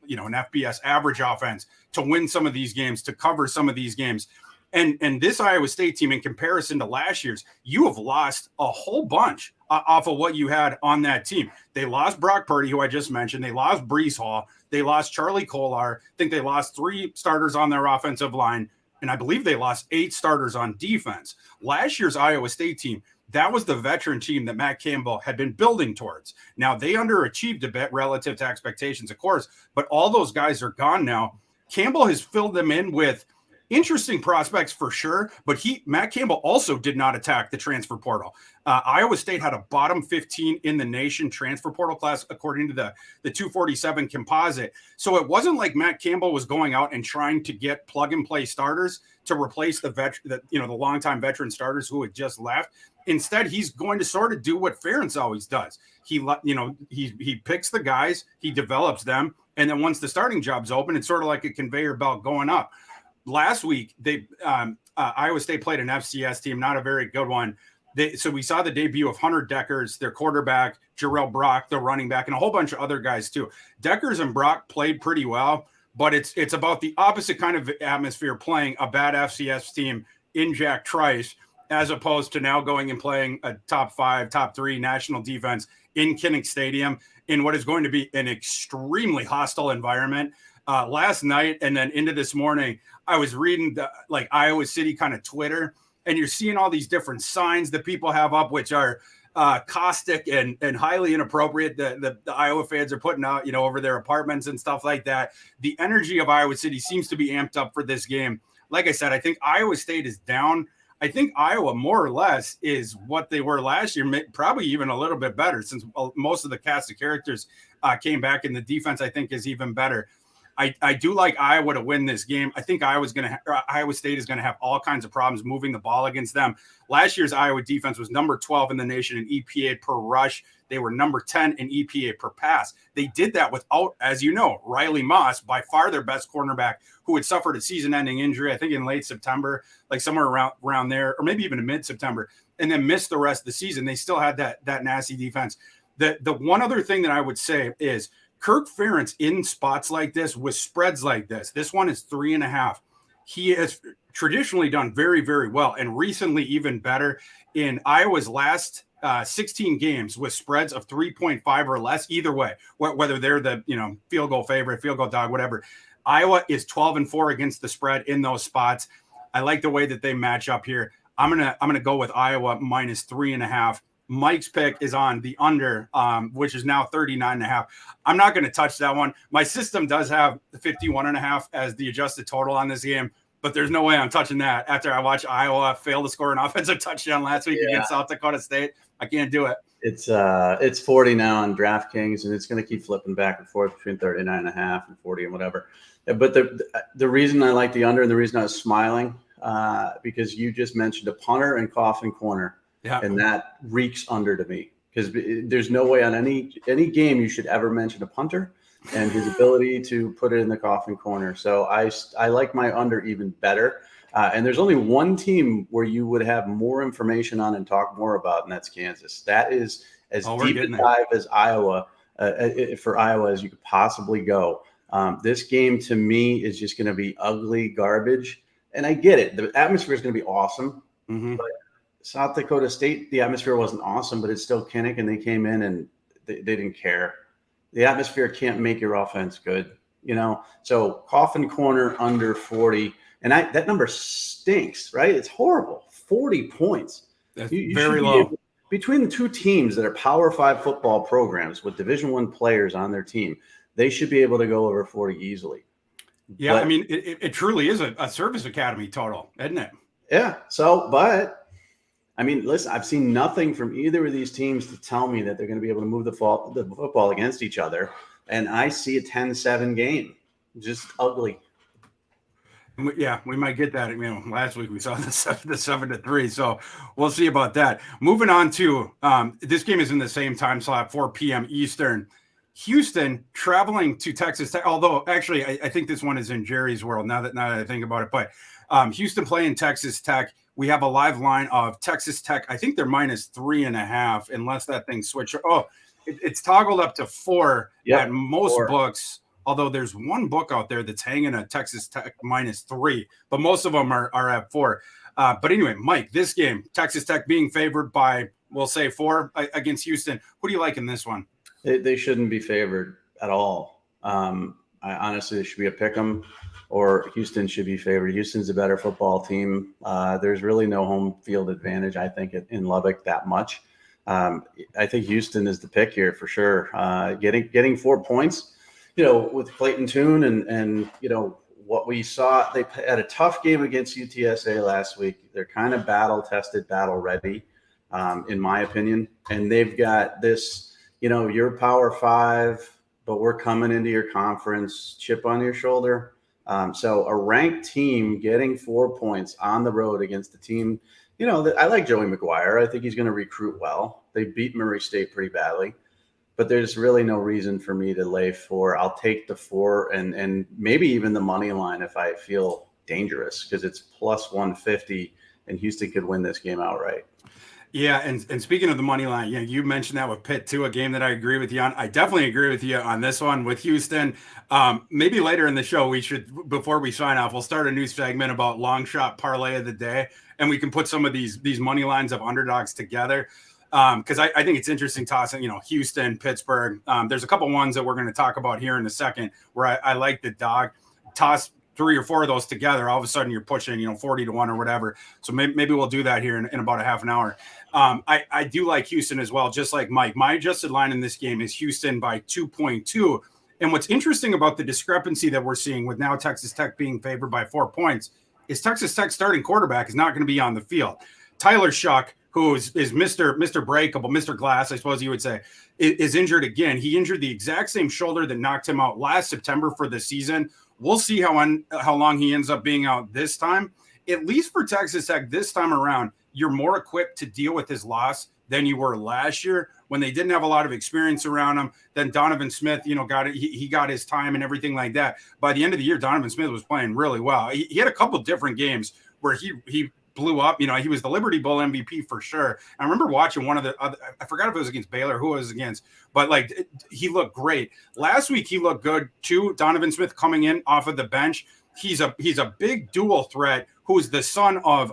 FBS average offense to win some of these games, to cover some of these games. And this Iowa State team, in comparison to last year's, you have lost a whole bunch off of what you had on that team. They lost Brock Purdy, who I just mentioned. They lost Breece Hall. They lost Charlie Kolar. I think they lost 3 starters on their offensive line. And I believe they lost 8 starters on defense. Last year's Iowa State team that was the veteran team that Matt Campbell had been building towards. Now, they underachieved a bit relative to expectations, of course, but all those guys are gone now. Campbell has filled them in with interesting prospects for sure, but Matt Campbell also did not attack the transfer portal. Iowa State had a bottom 15 in the nation transfer portal class, according to the 247 composite. So it wasn't like Matt Campbell was going out and trying to get plug and play starters to replace the longtime veteran starters who had just left. Instead, he's going to sort of do what Ferentz always does. He picks the guys, he develops them, and then once the starting job's open, it's sort of like a conveyor belt going up. Last week, Iowa State played an FCS team, not a very good one. So we saw the debut of Hunter Deckers, their quarterback, Jarrell Brock, the running back, and a whole bunch of other guys too. Deckers and Brock played pretty well, but it's about the opposite kind of atmosphere playing a bad FCS team in Jack Trice, as opposed to now going and playing a top 5, top 3 national defense in Kinnick Stadium in what is going to be an extremely hostile environment. Last night and then into this morning, I was reading the Iowa City kind of Twitter, and you're seeing all these different signs that people have up, which are caustic and highly inappropriate. The Iowa fans are putting out, over their apartments and stuff like that. The energy of Iowa City seems to be amped up for this game. Like I said, I think Iowa State is down. I think Iowa more or less is what they were last year, probably even a little bit better, since most of the cast of characters came back, and the defense I think is even better. I do like Iowa to win this game. I think Iowa State is going to have all kinds of problems moving the ball against them. Last year's Iowa defense was number 12 in the nation in EPA per rush. They were number 10 in EPA per pass. They did that without, as you know, Riley Moss, by far their best cornerback, who had suffered a season-ending injury, I think in late September, like somewhere around there, or maybe even in mid-September, and then missed the rest of the season. They still had that nasty defense. The one other thing that I would say is Kirk Ferentz in spots like this with spreads like this one is 3.5. He has traditionally done very, very well, and recently even better in Iowa's last 16 games with spreads of 3.5 or less. Either way, whether they're the field goal favorite, field goal dog, whatever. Iowa is 12-4 against the spread in those spots. I like the way that they match up here. I'm gonna go with Iowa minus 3.5. Mike's pick is on the under, which is now 39.5. I'm not going to touch that one. My system does have 51.5 as the adjusted total on this game, but there's no way I'm touching that after I watched Iowa fail to score an offensive touchdown last week against South Dakota State. I can't do it. It's 40 now on DraftKings, and it's going to keep flipping back and forth between 39.5 and 40 and whatever. But the reason I like the under, and the reason I was smiling, because you just mentioned a punter and coffin corner. Yeah. And that reeks under to me, because there's no way on any game you should ever mention a punter and his ability to put it in the coffin corner. So I like my under even better. And there's only one team where you would have more information on and talk more about, and that's Kansas. That is as deep a dive as Iowa for Iowa as you could possibly go. This game to me is just going to be ugly garbage, and I get it. The atmosphere is going to be awesome, but South Dakota State, the atmosphere wasn't awesome, but it's still Kinnick, and they came in and they didn't care. The atmosphere can't make your offense good, So coffin corner under 40, and that number stinks, right? It's horrible. 40 points. That's very low. Between the two teams that are Power 5 football programs with Division I players on their team, they should be able to go over 40 easily. Yeah, but, I mean, it truly is a service academy total, isn't it? Yeah. I mean, listen, I've seen nothing from either of these teams to tell me that they're going to be able to move the football against each other. And I see a 10-7 game. Just ugly. Yeah, we might get that. Last week we saw the 7-3. So we'll see about that. Moving on to this game is in the same time slot, 4 p.m. Eastern. Houston traveling to Texas Tech. Although, actually, I think this one is in Jerry's world now that I think about it. But Houston playing Texas Tech. We have a live line of Texas Tech. I think they're minus 3.5, unless that thing switches. Oh, it's toggled up to 4 at most books. Although there's one book out there that's hanging a Texas Tech minus 3, but most of them are at 4. But anyway, Mike, this game, Texas Tech being favored by, we'll say 4 against Houston. Who do you like in this one? They shouldn't be favored at all. I honestly, they should be a pick 'em. or Houston should be favored. Houston's a better football team. There's really no home field advantage, I think, in Lubbock that much. I think Houston is the pick here for sure. Getting 4 points, with Clayton Tune and what we saw, they had a tough game against UTSA last week. They're kind of battle-tested, battle-ready, in my opinion. And they've got this, your Power 5, but we're coming into your conference, chip on your shoulder. So a ranked team getting 4 points on the road against the team, I like Joey McGuire. I think he's going to recruit well. They beat Murray State pretty badly. But there's really no reason for me to lay 4. I'll take the 4 and maybe even the money line if I feel dangerous, because it's plus 150 and Houston could win this game outright. Yeah, and speaking of the money line, you mentioned that with Pitt too, a game that I agree with you on. I definitely agree with you on this one with Houston. Maybe later in the show, we should, before we sign off, we'll start a new segment about long shot parlay of the day, and we can put some of these money lines of underdogs together. Because I think it's interesting tossing, Houston, Pittsburgh. There's a couple ones that we're going to talk about here in a second where I like the dog. Toss 3 or 4 of those together. All of a sudden you're pushing, 40 to 1 or whatever. So maybe we'll do that here in about a half an hour. I do like Houston as well, just like Mike. My adjusted line in this game is Houston by 2.2. And what's interesting about the discrepancy that we're seeing with now Texas Tech being favored by 4 points is Texas Tech starting quarterback is not going to be on the field. Tyler Shuck, who is Mr. Breakable, Mr. Glass, I suppose you would say, is injured again. He injured the exact same shoulder that knocked him out last September for the season. We'll see how long he ends up being out this time. At least for Texas Tech this time around, you're more equipped to deal with his loss than you were last year when they didn't have a lot of experience around him. Then Donovan Smith, got it. He got his time and everything like that. By the end of the year, Donovan Smith was playing really well. He had a couple different games where he blew up. He was the Liberty Bowl MVP for sure. I remember watching one of the other, I forgot if it was against Baylor, who it was against, but he looked great. Last week he looked good too. Donovan Smith coming in off of the bench. He's a big dual threat who's the son of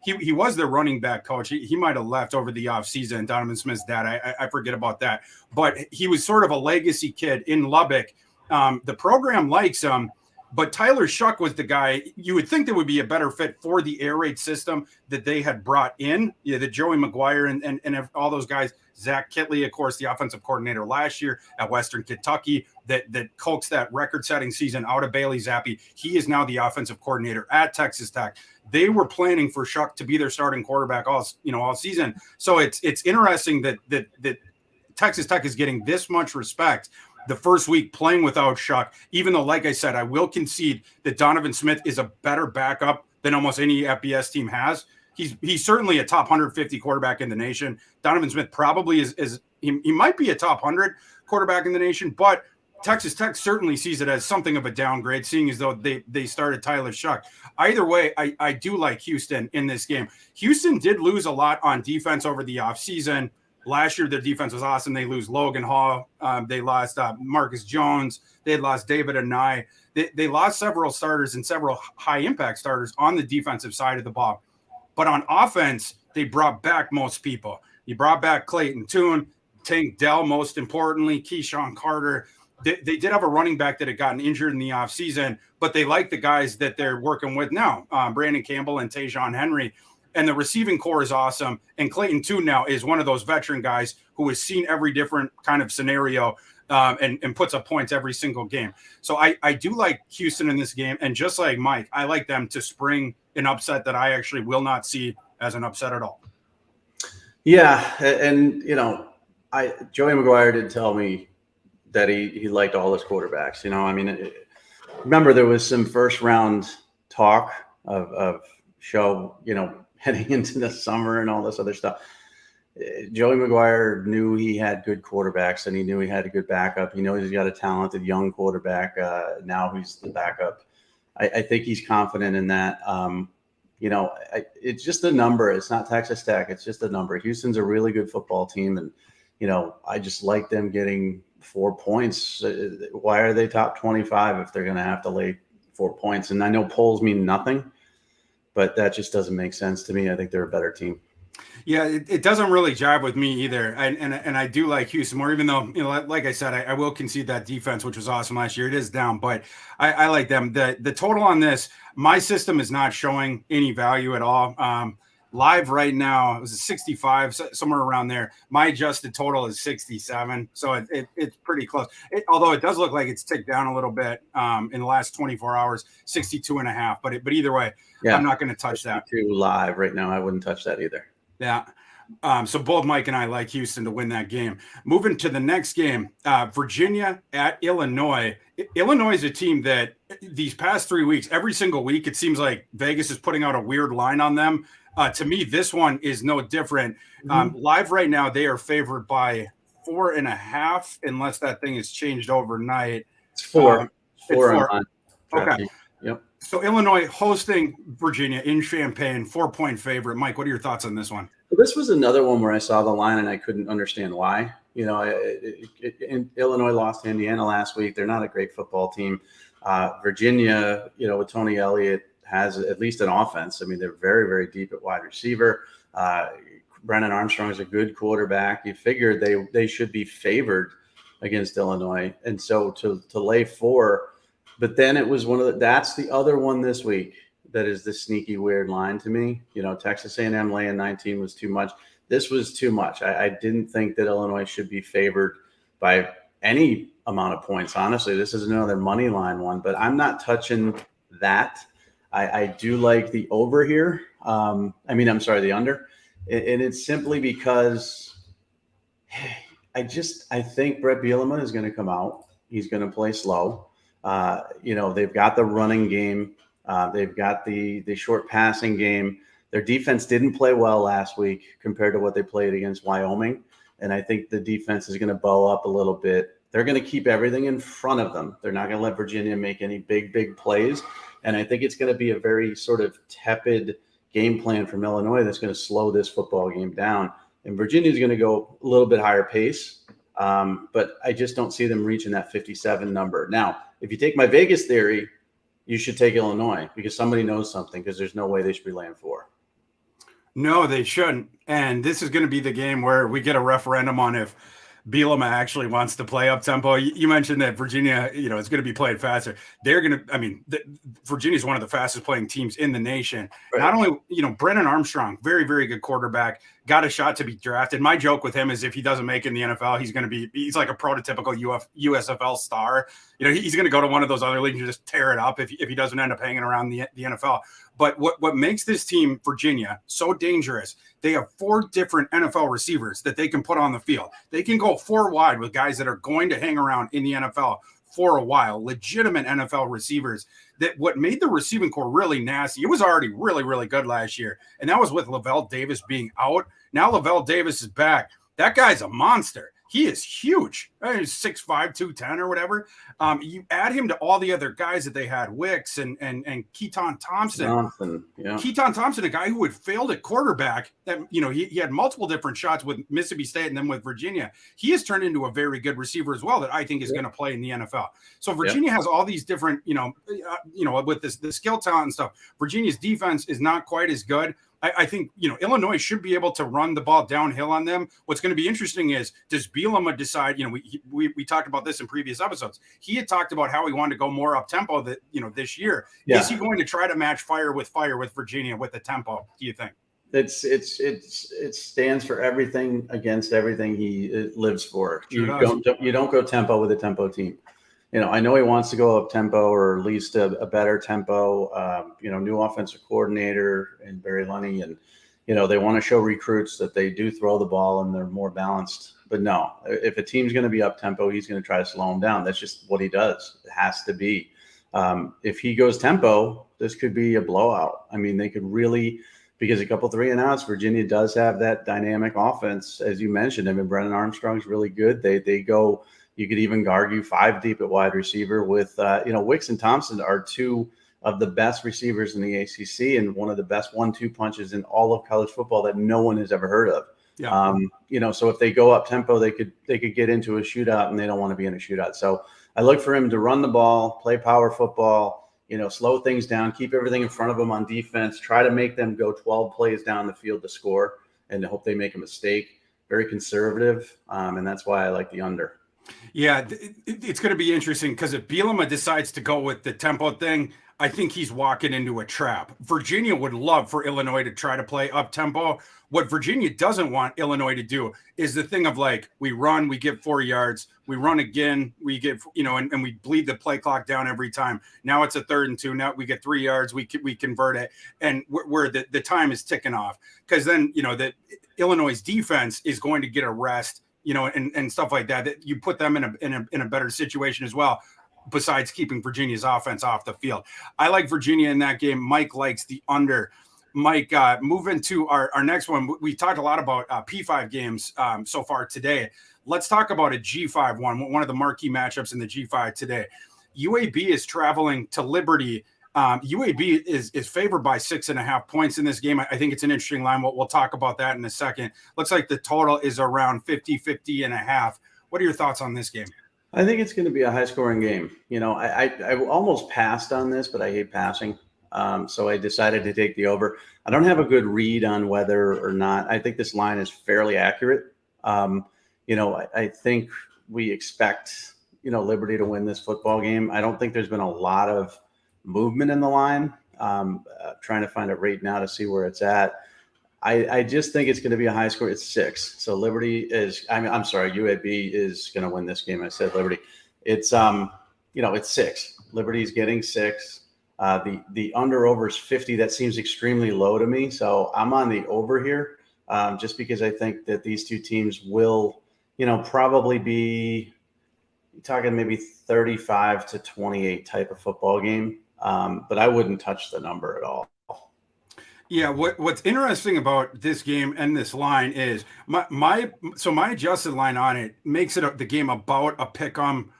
he was the running back coach. He might have left over the offseason, Donovan Smith's dad. I forget about that. But he was sort of a legacy kid in Lubbock. The program likes him. But Tyler Shuck was the guy you would think that would be a better fit for the air raid system that they had brought in. The Joey McGuire and all those guys. Zach Kitley, of course, the offensive coordinator last year at Western Kentucky that coaxed that record-setting season out of Bailey Zappi. He is now the offensive coordinator at Texas Tech. They were planning for Shuck to be their starting quarterback all season. So it's interesting that Texas Tech is getting this much respect the first week playing without Shuck, even though, like I said, I will concede that Donovan Smith is a better backup than almost any FBS team has. He's certainly a top 150 quarterback in the nation. Donovan Smith probably is he might be a top 100 quarterback in the nation, but Texas Tech certainly sees it as something of a downgrade, seeing as though they started Tyler Shuck. Either way, I do like Houston in this game. Houston did lose a lot on defense over the offseason. Last year, their defense was awesome. They lose Logan Hall. They lost Marcus Jones. They had lost David Anai. They lost several starters and several high-impact starters on the defensive side of the ball. But on offense, they brought back most people. You brought back Clayton Tune, Tank Dell, most importantly, Keyshawn Carter. They did have a running back that had gotten injured in the offseason, but they like the guys that they're working with now, Brandon Campbell and Tajon Henry. And the receiving core is awesome. And Clayton Tune now is one of those veteran guys who has seen every different kind of scenario and puts up points every single game. So I do like Houston in this game. And just like Mike, I like them to spring an upset that I actually will not see as an upset at all. Yeah. And, Joey McGuire did tell me that he liked all his quarterbacks. Remember there was some first round talk of show, heading into the summer and all this other stuff. Joey McGuire knew he had good quarterbacks and he knew he had a good backup. He knows he's got a talented young quarterback. Now he's the backup. I think he's confident in that. It's just a number. It's not Texas Tech. It's just a number. Houston's a really good football team. And, I just like them getting 4 points. Why are they top 25 if they're going to have to lay 4 points? And I know polls mean nothing, but that just doesn't make sense to me. I think they're a better team. Yeah, it doesn't really jive with me either. And I do like Houston more, even though, like I said, I will concede that defense, which was awesome last year. It is down, but I like them. The total on this, my system is not showing any value at all. Live right now, it was a 65, somewhere around there. My adjusted total is 67, so it's pretty close. Although it does look like it's ticked down a little bit in the last 24 hours, 62 and a half. But either way, I'm not going to touch that. Live right now, I wouldn't touch that either. Yeah. So both Mike and I like Houston to win that game. Moving to the next game, Virginia at Illinois. Illinois is a team that these past 3 weeks, every single week, it seems like Vegas is putting out a weird line on them. To me, this one is no different. Live right now, they are favored by 4.5, unless that thing has changed overnight. It's 4. Okay. Yep. So Illinois hosting Virginia in Champaign, 4-point favorite. Mike, what are your thoughts on this one? Well, this was another one where I saw the line and I couldn't understand why. Illinois lost to Indiana last week. They're not a great football team. Virginia, with Tony Elliott, has at least an offense. I mean, they're very, very deep at wide receiver. Brennan Armstrong is a good quarterback. You figured they should be favored against Illinois. And so to lay 4, but then it was that's the other one this week that is the sneaky weird line to me. Texas A&M laying 19 was too much. This was too much. I didn't think that Illinois should be favored by any amount of points. Honestly, this is another money line one, but I'm not touching that. I do like the over here. I'm sorry, the under. And it's simply because I think Brett Bielema is going to come out. He's going to play slow. They've got the running game. They've got the short passing game. Their defense didn't play well last week compared to what they played against Wyoming. And I think the defense is going to bow up a little bit. They're going to keep everything in front of them. They're not going to let Virginia make any big plays. And I think it's going to be a very sort of tepid game plan from Illinois that's going to slow this football game down. And Virginia is going to go a little bit higher pace. But I just don't see them reaching that 57 number. Now, if you take my Vegas theory, you should take Illinois because somebody knows something, because there's no way they should be laying 4. No, they shouldn't. And this is going to be the game where we get a referendum on if Bielema actually wants to play up tempo. You mentioned that Virginia, is going to be played faster. They're going to, Virginia is one of the fastest playing teams in the nation. Right. Not only, Brennan Armstrong, very, very good quarterback, got a shot to be drafted. My joke with him is if he doesn't make it in the NFL, he's like a prototypical USFL star. He's going to go to one of those other leagues and just tear it up if he doesn't end up hanging around the NFL. But what makes this team, Virginia, so dangerous, they have 4 different NFL receivers that they can put on the field. They can go 4 wide with guys that are going to hang around in the NFL for a while, legitimate NFL receivers. That what made the receiving core really nasty, it was already really, really good last year, and that was with Lavelle Davis being out. Now Lavelle Davis is back. That guy's a monster. He is huge. He's 6'5", 210 or whatever. You add him to all the other guys that they had, Wicks and Keaton Thompson. Keaton Thompson, a guy who had failed at quarterback, that he had multiple different shots with Mississippi State and then with Virginia. He has turned into a very good receiver as well that I think is going to play in the NFL. So Virginia has all these different, with the skill talent and stuff. Virginia's defense is not quite as good. I think, Illinois should be able to run the ball downhill on them. What's going to be interesting is, does Bielema decide, we talked about this in previous episodes. He had talked about how he wanted to go more up tempo this year. Yeah. Is he going to try to match fire with Virginia with the tempo, do you think? It stands for everything against everything he lives for. You don't go tempo with a tempo team. I know he wants to go up tempo, or at least a better tempo. New offensive coordinator and Barry Lunny, and they want to show recruits that they do throw the ball and they're more balanced. But no, if a team's going to be up tempo, he's going to try to slow them down. That's just what he does. It has to be. If he goes tempo, this could be a blowout. They could really, because a couple 3-and-outs, Virginia does have that dynamic offense, as you mentioned. Brennan Armstrong's really good. They go. You could even argue 5 deep at wide receiver with, Wicks and Thompson are 2 of the best receivers in the ACC and one of the best 1-2 punches in all of college football that no one has ever heard of. Yeah. So if they go up tempo, they could get into a shootout, and they don't want to be in a shootout. So I look for him to run the ball, play power football, slow things down, keep everything in front of them on defense, try to make them go 12 plays down the field to score. and hope they make a mistake. Very conservative, and that's why I like the under. Yeah, it's going to be interesting because if Bielema decides to go with the tempo thing, I think he's walking into a trap. Virginia would love for Illinois to try to play up tempo. What Virginia doesn't want Illinois to do is the thing of like, we run, we get 4 yards, we run again, we get, and we bleed the play clock down every time. Now it's a 3rd and 2. Now we get 3 yards, we convert it, and where the time is ticking off. Because then, that Illinois' defense is going to get a rest, and stuff like that. That you put them in a better situation as well, besides keeping Virginia's offense off the field. I like Virginia in that game. Mike likes the under. Mike, move into our next one. We talked a lot about P5 games so far today. Let's talk about a G5 one of the marquee matchups in the G5 today. UAB is traveling to Liberty. UAB is favored by 6.5 points in this game. I think it's an interesting line. We'll talk about that in a second. Looks like the total is around 50-50.5. What are your thoughts on this game? I think it's going to be a high-scoring game. I almost passed on this, but I hate passing. So I decided to take the over. I don't have a good read on whether or not. I think this line is fairly accurate. I think we expect, Liberty to win this football game. I don't think there's been a lot of movement in the line. Trying to find it right now to see where it's at. I just think it's going to be a high score. It's 6. So Liberty is, I'm sorry, UAB is going to win this game. I said Liberty. It's, it's 6. Liberty's getting 6. The under over is 50. That seems extremely low to me. So I'm on the over here, just because I think that these two teams will, probably be talking maybe 35-28 type of football game. But I wouldn't touch the number at all. Yeah, what's interesting about this game and this line is my adjusted line on it makes it the game about a pick 'em.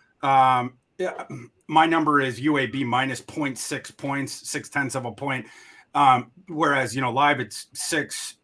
My number is UAB minus 0.6 points, 0.6 of a point. Whereas, live it's 6.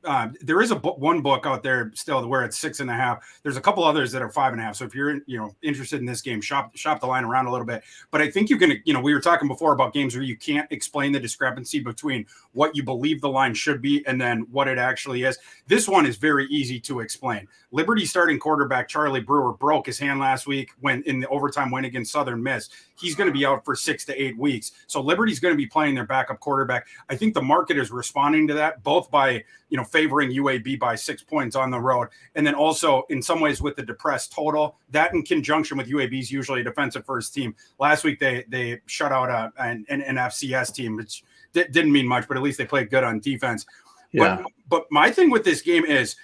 There is one book out there still where it's 6.5. There's a couple others that are 5.5. So if you're, interested in this game, shop the line around a little bit. But I think you can, we were talking before about games where you can't explain the discrepancy between what you believe the line should be and then what it actually is. This one is very easy to explain. Liberty starting quarterback Charlie Brewer broke his hand last week when in the overtime win against Southern Miss. He's going to be out for 6 to 8 weeks. So Liberty's going to be playing their backup quarterback. I think the market is responding to that, both by, favoring UAB by 6 points on the road. And then also in some ways with the depressed total, that in conjunction with UAB's usually a defensive first team. Last week, they shut out an FCS team, which didn't mean much, but at least they played good on defense. Yeah. But my thing with this game is,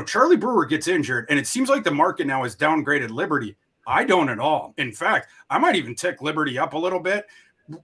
Charlie Brewer gets injured and it seems like the market now has downgraded Liberty. I don't at all. In fact, I might even tick Liberty up a little bit.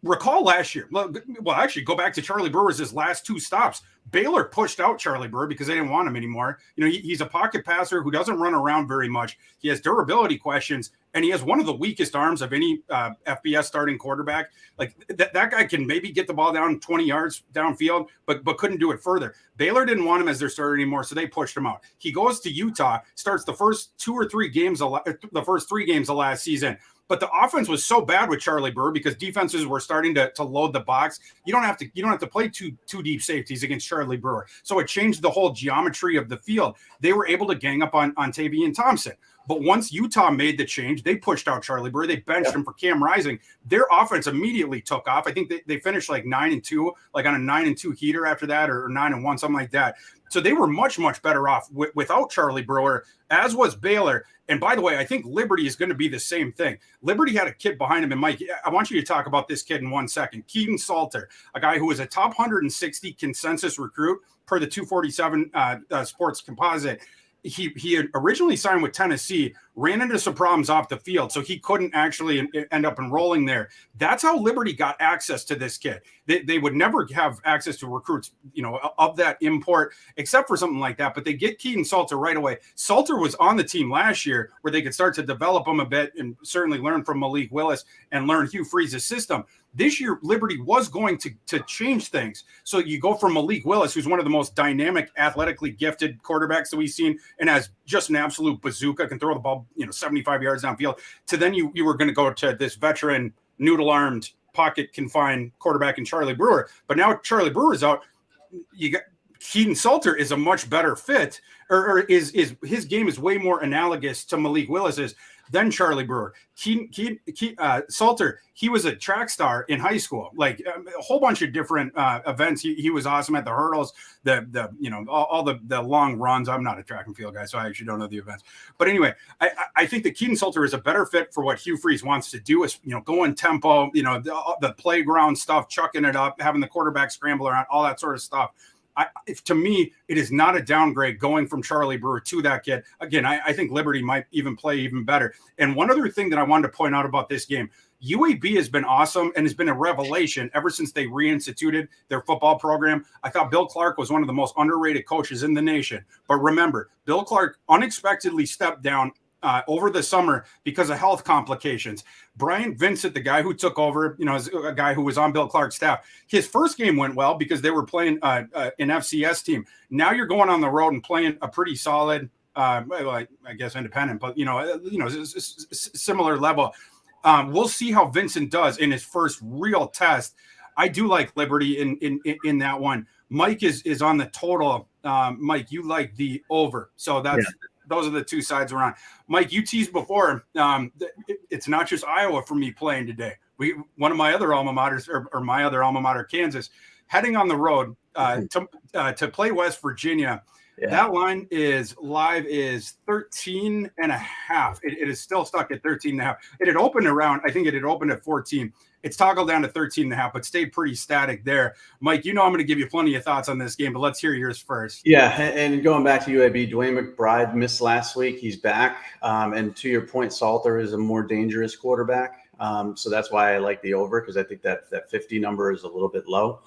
Recall last year. Well, actually, go back to Charlie Brewer's last 2 stops. Baylor pushed out Charlie Brewer because they didn't want him anymore. He's a pocket passer who doesn't run around very much. He has durability questions, and he has one of the weakest arms of any FBS starting quarterback. Like that guy can maybe get the ball down 20 yards downfield, but couldn't do it further. Baylor didn't want him as their starter anymore, so they pushed him out. He goes to Utah, starts the first 2 or 3 games, the first 3 games of last season. But the offense was so bad with Charlie Brewer because defenses were starting to load the box. You don't have to play two deep safeties against Charlie Brewer. So it changed the whole geometry of the field. They were able to gang up on Tavian Thompson. But once Utah made the change, they pushed out Charlie Brewer. They benched him for Cam Rising. Their offense immediately took off. I think they finished like 9-2, like on a 9-2 heater after that, or 9-1, something like that. So they were much, much better off without Charlie Brewer, as was Baylor. And by the way, I think Liberty is going to be the same thing. Liberty had a kid behind him. And Mike, I want you to talk about this kid in 1 second. Keaton Salter, a guy who was a top 160 consensus recruit per the 247 Sports Composite. He had originally signed with Tennessee, ran into some problems off the field, so he couldn't actually end up enrolling there. That's how Liberty got access to this kid. They would never have access to recruits, of that import, except for something like that. But they get Keaton Salter right away. Salter was on the team last year where they could start to develop him a bit and certainly learn from Malik Willis and learn Hugh Freeze's system. This year, Liberty was going to change things. So you go from Malik Willis, who's one of the most dynamic, athletically gifted quarterbacks that we've seen and has just an absolute bazooka, can throw the ball, 75 yards downfield, to then you were going to go to this veteran, noodle-armed, pocket-confined quarterback in Charlie Brewer. But now Charlie Brewer's out. You got Keaton Salter is a much better fit, or is his game is way more analogous to Malik Willis's than Charlie Brewer. Salter, he was a track star in high school, like a whole bunch of different events. He was awesome at the hurdles, all the long runs. I'm not a track and field guy, so I actually don't know the events. But anyway, I think that Keaton Salter is a better fit for what Hugh Freeze wants to do, is going tempo, the playground stuff, chucking it up, having the quarterback scramble around, all that sort of stuff. To me, it is not a downgrade going from Charlie Brewer to that kid. Again, I think Liberty might even play even better. And one other thing that I wanted to point out about this game, UAB has been awesome and has been a revelation ever since they reinstituted their football program. I thought Bill Clark was one of the most underrated coaches in the nation. But remember, Bill Clark unexpectedly stepped down over the summer because of health complications. Brian Vincent, the guy who took over, a guy who was on Bill Clark's staff, his first game went well because they were playing an FCS team. Now you're going on the road and playing a pretty solid, I guess independent, but similar level. We'll see how Vincent does in his first real test. I do like Liberty in that one. Mike is on the total. Mike, you like the over, so that's. Yeah. Those are the two sides around. Mike, you teased before. It's not just Iowa for me playing today. One of my other alma maters, or my other alma mater, Kansas, heading on the road to play West Virginia. Yeah. That line is 13 and a half. It is still stuck at 13 and a half. It had opened I think it had opened at 14. It's toggled down to 13 and a half, but stayed pretty static there. Mike, I'm going to give you plenty of thoughts on this game, but let's hear yours first. Yeah, and going back to UAB, Dwayne McBride missed last week. He's back. And to your point, Salter is a more dangerous quarterback. So that's why I like the over, because I think that 50 number is a little bit low.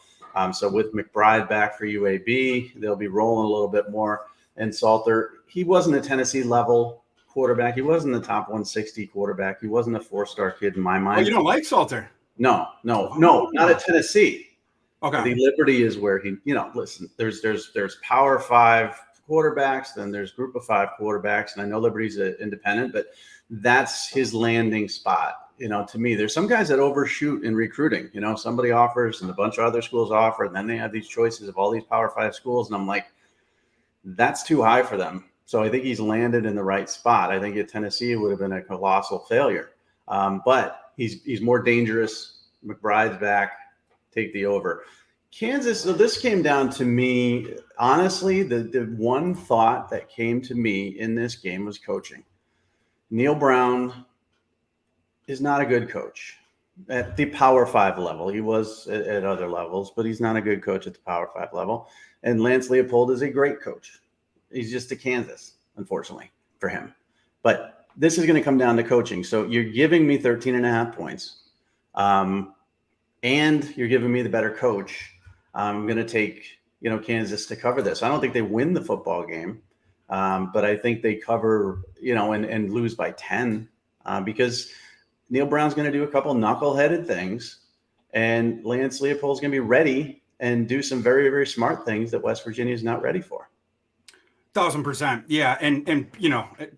So with McBride back for UAB, they'll be rolling a little bit more. And Salter, he wasn't a Tennessee level quarterback. He wasn't the top 160 quarterback. He wasn't a 4-star kid in my mind. Oh, you don't like Salter? No, not at Tennessee. Okay. The Liberty is where he, listen, there's Power 5 quarterbacks, then there's Group of 5 quarterbacks, and I know Liberty's an independent, but that's his landing spot. To me, there's some guys that overshoot in recruiting. Somebody offers and a bunch of other schools offer, and then they have these choices of all these Power 5 schools, and I'm like, that's too high for them. So I think he's landed in the right spot. I think at Tennessee it would have been a colossal failure. But he's more dangerous. McBride's back. Take the over. Kansas. So this came down to me. Honestly, the one thought that came to me in this game was coaching. Neil Brown is not a good coach at the Power 5 level. He was at other levels, but he's not a good coach at the Power 5 level. And Lance Leopold is a great coach. He's just a Kansas, unfortunately, for him. But this is going to come down to coaching. So you're giving me 13 and a half points, and you're giving me the better coach. I'm going to take, Kansas to cover this. I don't think they win the football game, but I think they cover, and lose by 10 because Neil Brown's going to do a couple knuckleheaded things, and Lance Leopold's going to be ready and do some very, very smart things that West Virginia is not ready for. 1,000%. Yeah. And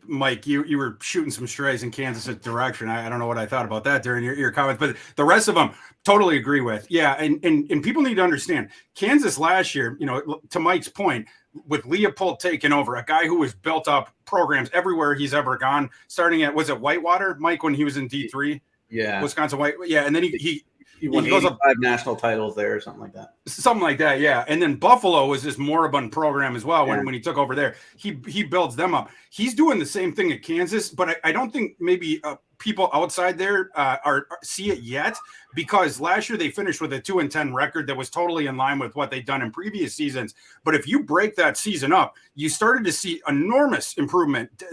Mike, you were shooting some strays in Kansas' direction. I don't know what I thought about that during your comments, but the rest of them totally agree with. Yeah. And people need to understand Kansas last year, to Mike's point, with Leopold taking over, a guy who has built up programs everywhere he's ever gone, starting at, was it Whitewater, Mike, when he was in D3? Yeah. Wisconsin White. Yeah. And then he won 85 national titles there or something like that. Something like that, yeah. And then Buffalo was this moribund program as well when he took over there. He builds them up. He's doing the same thing at Kansas, but I don't think maybe people outside there see it yet, because last year they finished with a 2-10 record that was totally in line with what they'd done in previous seasons. But if you break that season up, you started to see enormous improvement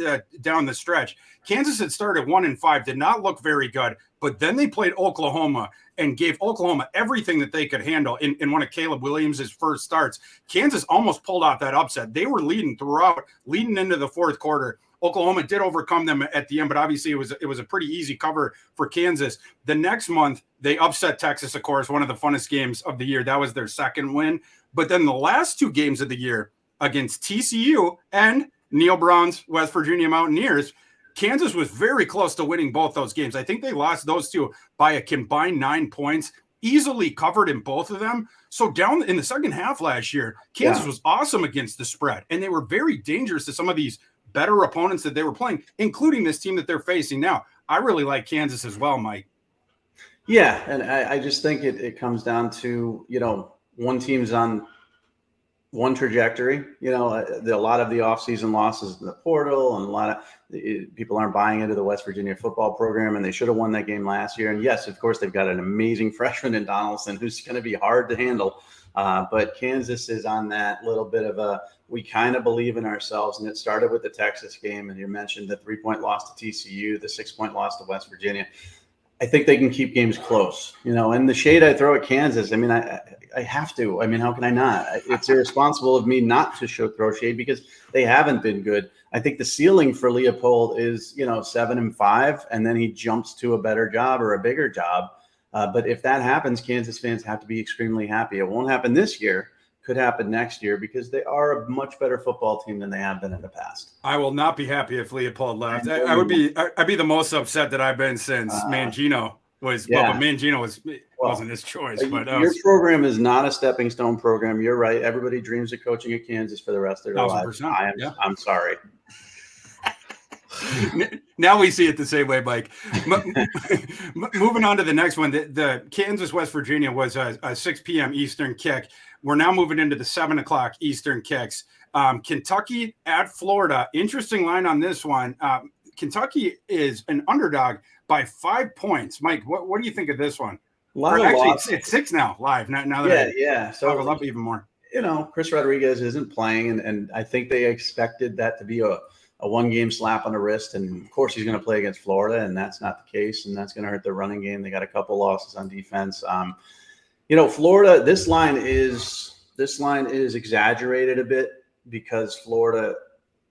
down the stretch. Kansas had started 1-5, did not look very good, but then they played Oklahoma and gave Oklahoma everything that they could handle in one of Caleb Williams' first starts. Kansas almost pulled out that upset. They were leading into the fourth quarter. Oklahoma did overcome them at the end, but obviously it was a pretty easy cover for Kansas. The next month, they upset Texas, of course, one of the funnest games of the year. That was their second win. But then the last two games of the year against TCU and Neil Brown's West Virginia Mountaineers, Kansas was very close to winning both those games. I think they lost those two by a combined 9 points. easily covered in both of them. So down in the second half last year, Kansas was awesome against the spread, and they were very dangerous to some of these better opponents that they were playing, including this team that they're facing now. I really like Kansas as well, Mike. Yeah, and I just think it comes down to, one team's on one trajectory. A lot of the offseason losses in the portal, and a lot of people aren't buying into the West Virginia football program, and they should have won that game last year. And yes, of course, they've got an amazing freshman in Donaldson who's going to be hard to handle. But Kansas is on that little bit of we kind of believe in ourselves. And it started with the Texas game. And you mentioned the 3-point loss to TCU, the 6-point loss to West Virginia. I think they can keep games close, and the shade I throw at Kansas, I mean, I have to. I mean, how can I not? It's irresponsible of me not to throw shade because they haven't been good. I think the ceiling for Leopold is, 7-5, and then he jumps to a better job or a bigger job. But if that happens, Kansas fans have to be extremely happy. It won't happen this year. Could happen next year because they are a much better football team than they have been in the past. I will not be happy if Leopold left. I'd be the most upset that I've been since Mangino was. Yeah. Well, but Mangino wasn't his choice. But your program is not a stepping stone program. You're right. Everybody dreams of coaching at Kansas for the rest of their lives. I'm sorry. Now we see it the same way, Mike. Moving on to the next one, the Kansas West Virginia was a 6 p.m. Eastern kick. We're now moving into the 7 o'clock Eastern kicks. Kentucky at Florida. Interesting line on this one. Kentucky is an underdog by 5 points. Mike, what do you think of this one? It's 6 now live. Now that so level up even more. Chris Rodriguez isn't playing, and I think they expected that to be a one-game slap on the wrist, and of course he's going to play against Florida, and that's not the case, and that's going to hurt their running game. They got a couple losses on defense. Florida, this line is exaggerated a bit because Florida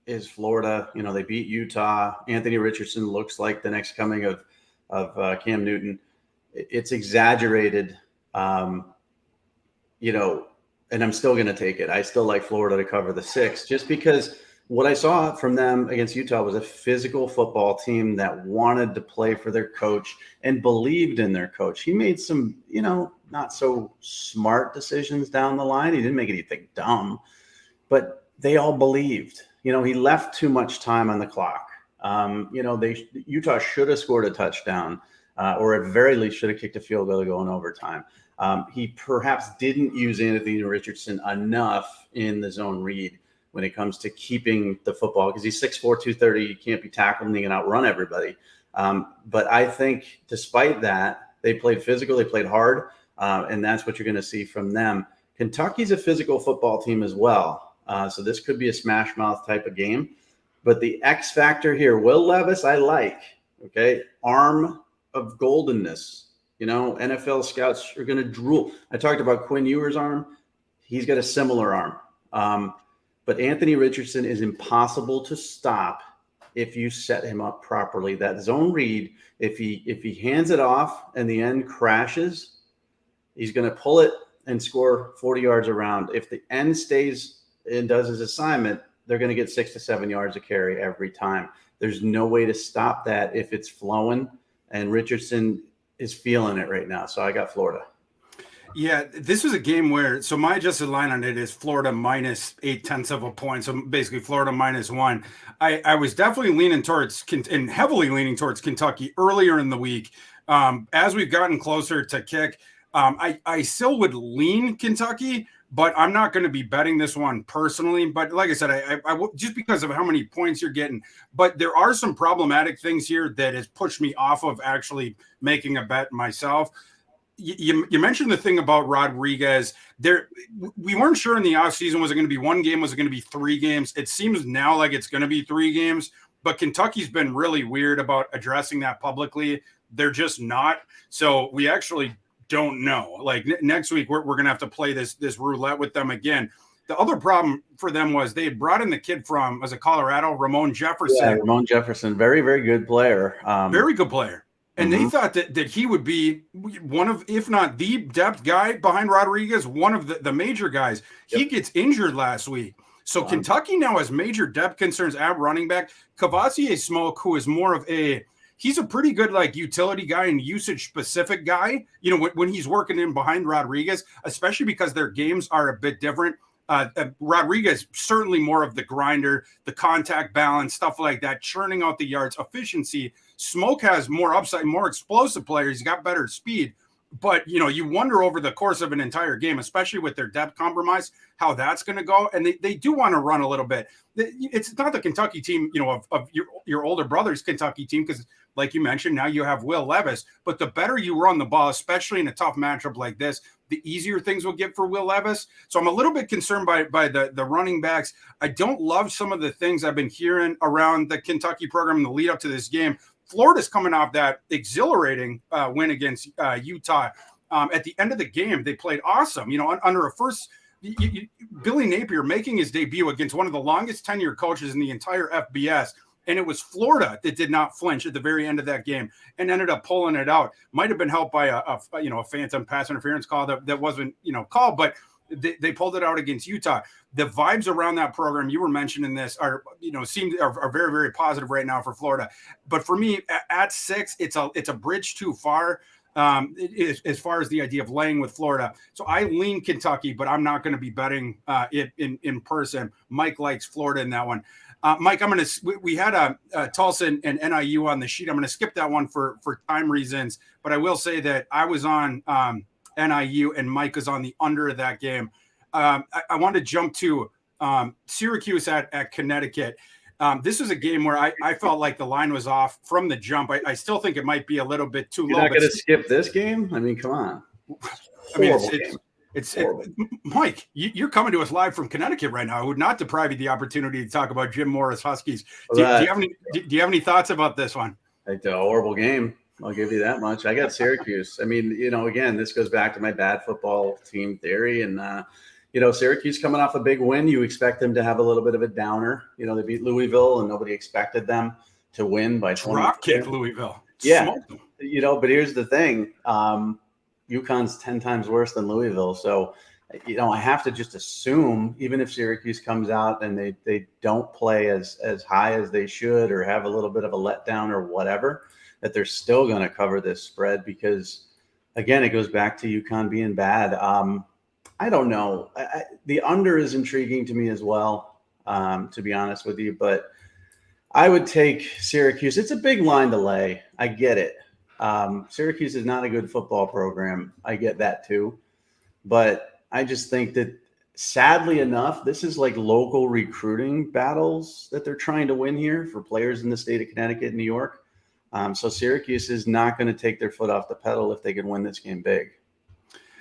is Florida. They beat Utah. Anthony Richardson looks like the next coming of Cam Newton. It's exaggerated, and I'm still going to take it. I still like Florida to cover the 6 just because what I saw from them against Utah was a physical football team that wanted to play for their coach and believed in their coach. He made some, not so smart decisions down the line. He didn't make anything dumb, but they all believed. He left too much time on the clock. Utah should have scored a touchdown, or at very least should have kicked a field goal to go in overtime. He perhaps didn't use Anthony Richardson enough in the zone read when it comes to keeping the football, because he's 6'4", 230. You can't be tackling, he can outrun everybody. But I think despite that, they played physical, they played hard, and that's what you're going to see from them. Kentucky's a physical football team as well, so this could be a smash mouth type of game. But the X factor here, Will Levis, I like, okay? Arm of goldenness. NFL scouts are going to drool. I talked about Quinn Ewers' arm. He's got a similar arm. But Anthony Richardson is impossible to stop if you set him up properly. That zone read, if he hands it off and the end crashes, he's going to pull it and score 40 yards around. If the end stays and does his assignment, they're going to get 6 to 7 yards a carry every time. There's no way to stop that if it's flowing, and Richardson is feeling it right now. So I got Florida. Yeah, this was a game where, so my adjusted line on it is Florida minus 0.8 of a point. So basically Florida -1. I was definitely leaning towards and heavily leaning towards Kentucky earlier in the week. As we've gotten closer to kick, I still would lean Kentucky, but I'm not going to be betting this one personally. But like I said, I just because of how many points you're getting. But there are some problematic things here that has pushed me off of actually making a bet myself. You mentioned the thing about Rodriguez. We weren't sure in the offseason, was it going to be 1 game? Was it going to be 3 games? It seems now like it's going to be 3 games, but Kentucky's been really weird about addressing that publicly. They're just not. So we actually don't know. Like next week, we're going to have to play this roulette with them again. The other problem for them was they had brought in the kid from, was it Colorado, Ramon Jefferson. Yeah, Ramon Jefferson, very, very good player. Very good player. And they thought that he would be one of, if not the depth guy behind Rodriguez, one of the major guys. Yep. He gets injured last week. So Kentucky now has major depth concerns at running back. Cavassier Smoke, who is more of he's a pretty good like utility guy and usage specific guy, you know, when he's working in behind Rodriguez, especially because their games are a bit different. Rodriguez, certainly more of the grinder, the contact balance, stuff like that, churning out the yards, efficiency. Smoke has more upside, more explosive players. He's got better speed. But, you know, you wonder over the course of an entire game, especially with their depth compromise, how that's going to go. And they do want to run a little bit. It's not the Kentucky team, you know, of your older brother's Kentucky team, because like you mentioned, now you have Will Levis. But the better you run the ball, especially in a tough matchup like this, the easier things will get for Will Levis. So I'm a little bit concerned by the running backs. I don't love some of the things I've been hearing around the Kentucky program in the lead up to this game. Florida's coming off that exhilarating win against Utah. At the end of the game, they played awesome. You know, under a first, Billy Napier making his debut against one of the longest tenured coaches in the entire FBS. And it was Florida that did not flinch at the very end of that game and ended up pulling it out. Might have been helped by a phantom pass interference call that wasn't, you know, called, but they pulled it out against Utah. The vibes around that program, you were mentioning this, are very, very positive right now for Florida. But for me, at 6, it's a bridge too far as far as the idea of laying with Florida. So I lean Kentucky, but I'm not going to be betting it in person. Mike likes Florida in that one. Mike, we had Tulsa and NIU on the sheet. I'm going to skip that one for time reasons, but I will say that I was on NIU and Mike is on the under of that game. I want to jump to Syracuse at Connecticut. This was a game where I felt like the line was off from the jump. I still think it might be a little bit too low. You're not going to skip this game? I mean, come on. Mike, you're coming to us live from Connecticut right now. I would not deprive you the opportunity to talk about Jim Morris Huskies. Do you have any thoughts about this one? It's a horrible game. I'll give you that much. I got Syracuse. I mean, you know, again, this goes back to my bad football team theory. And, you know, Syracuse coming off a big win, you expect them to have a little bit of a downer. You know, they beat Louisville and nobody expected them to win by 20. Drop kick Louisville. Yeah. You know, but here's the thing. UConn's 10 times worse than Louisville. So, you know, I have to just assume, even if Syracuse comes out and they don't play as high as they should or have a little bit of a letdown or whatever, that they're still going to cover this spread because, again, it goes back to UConn being bad. I don't know. The under is intriguing to me as well, to be honest with you. But I would take Syracuse. It's a big line to lay. I get it. Syracuse is not a good football program. I get that too. But I just think that, sadly enough, this is like local recruiting battles that they're trying to win here for players in the state of Connecticut and New York. So Syracuse is not going to take their foot off the pedal if they can win this game big.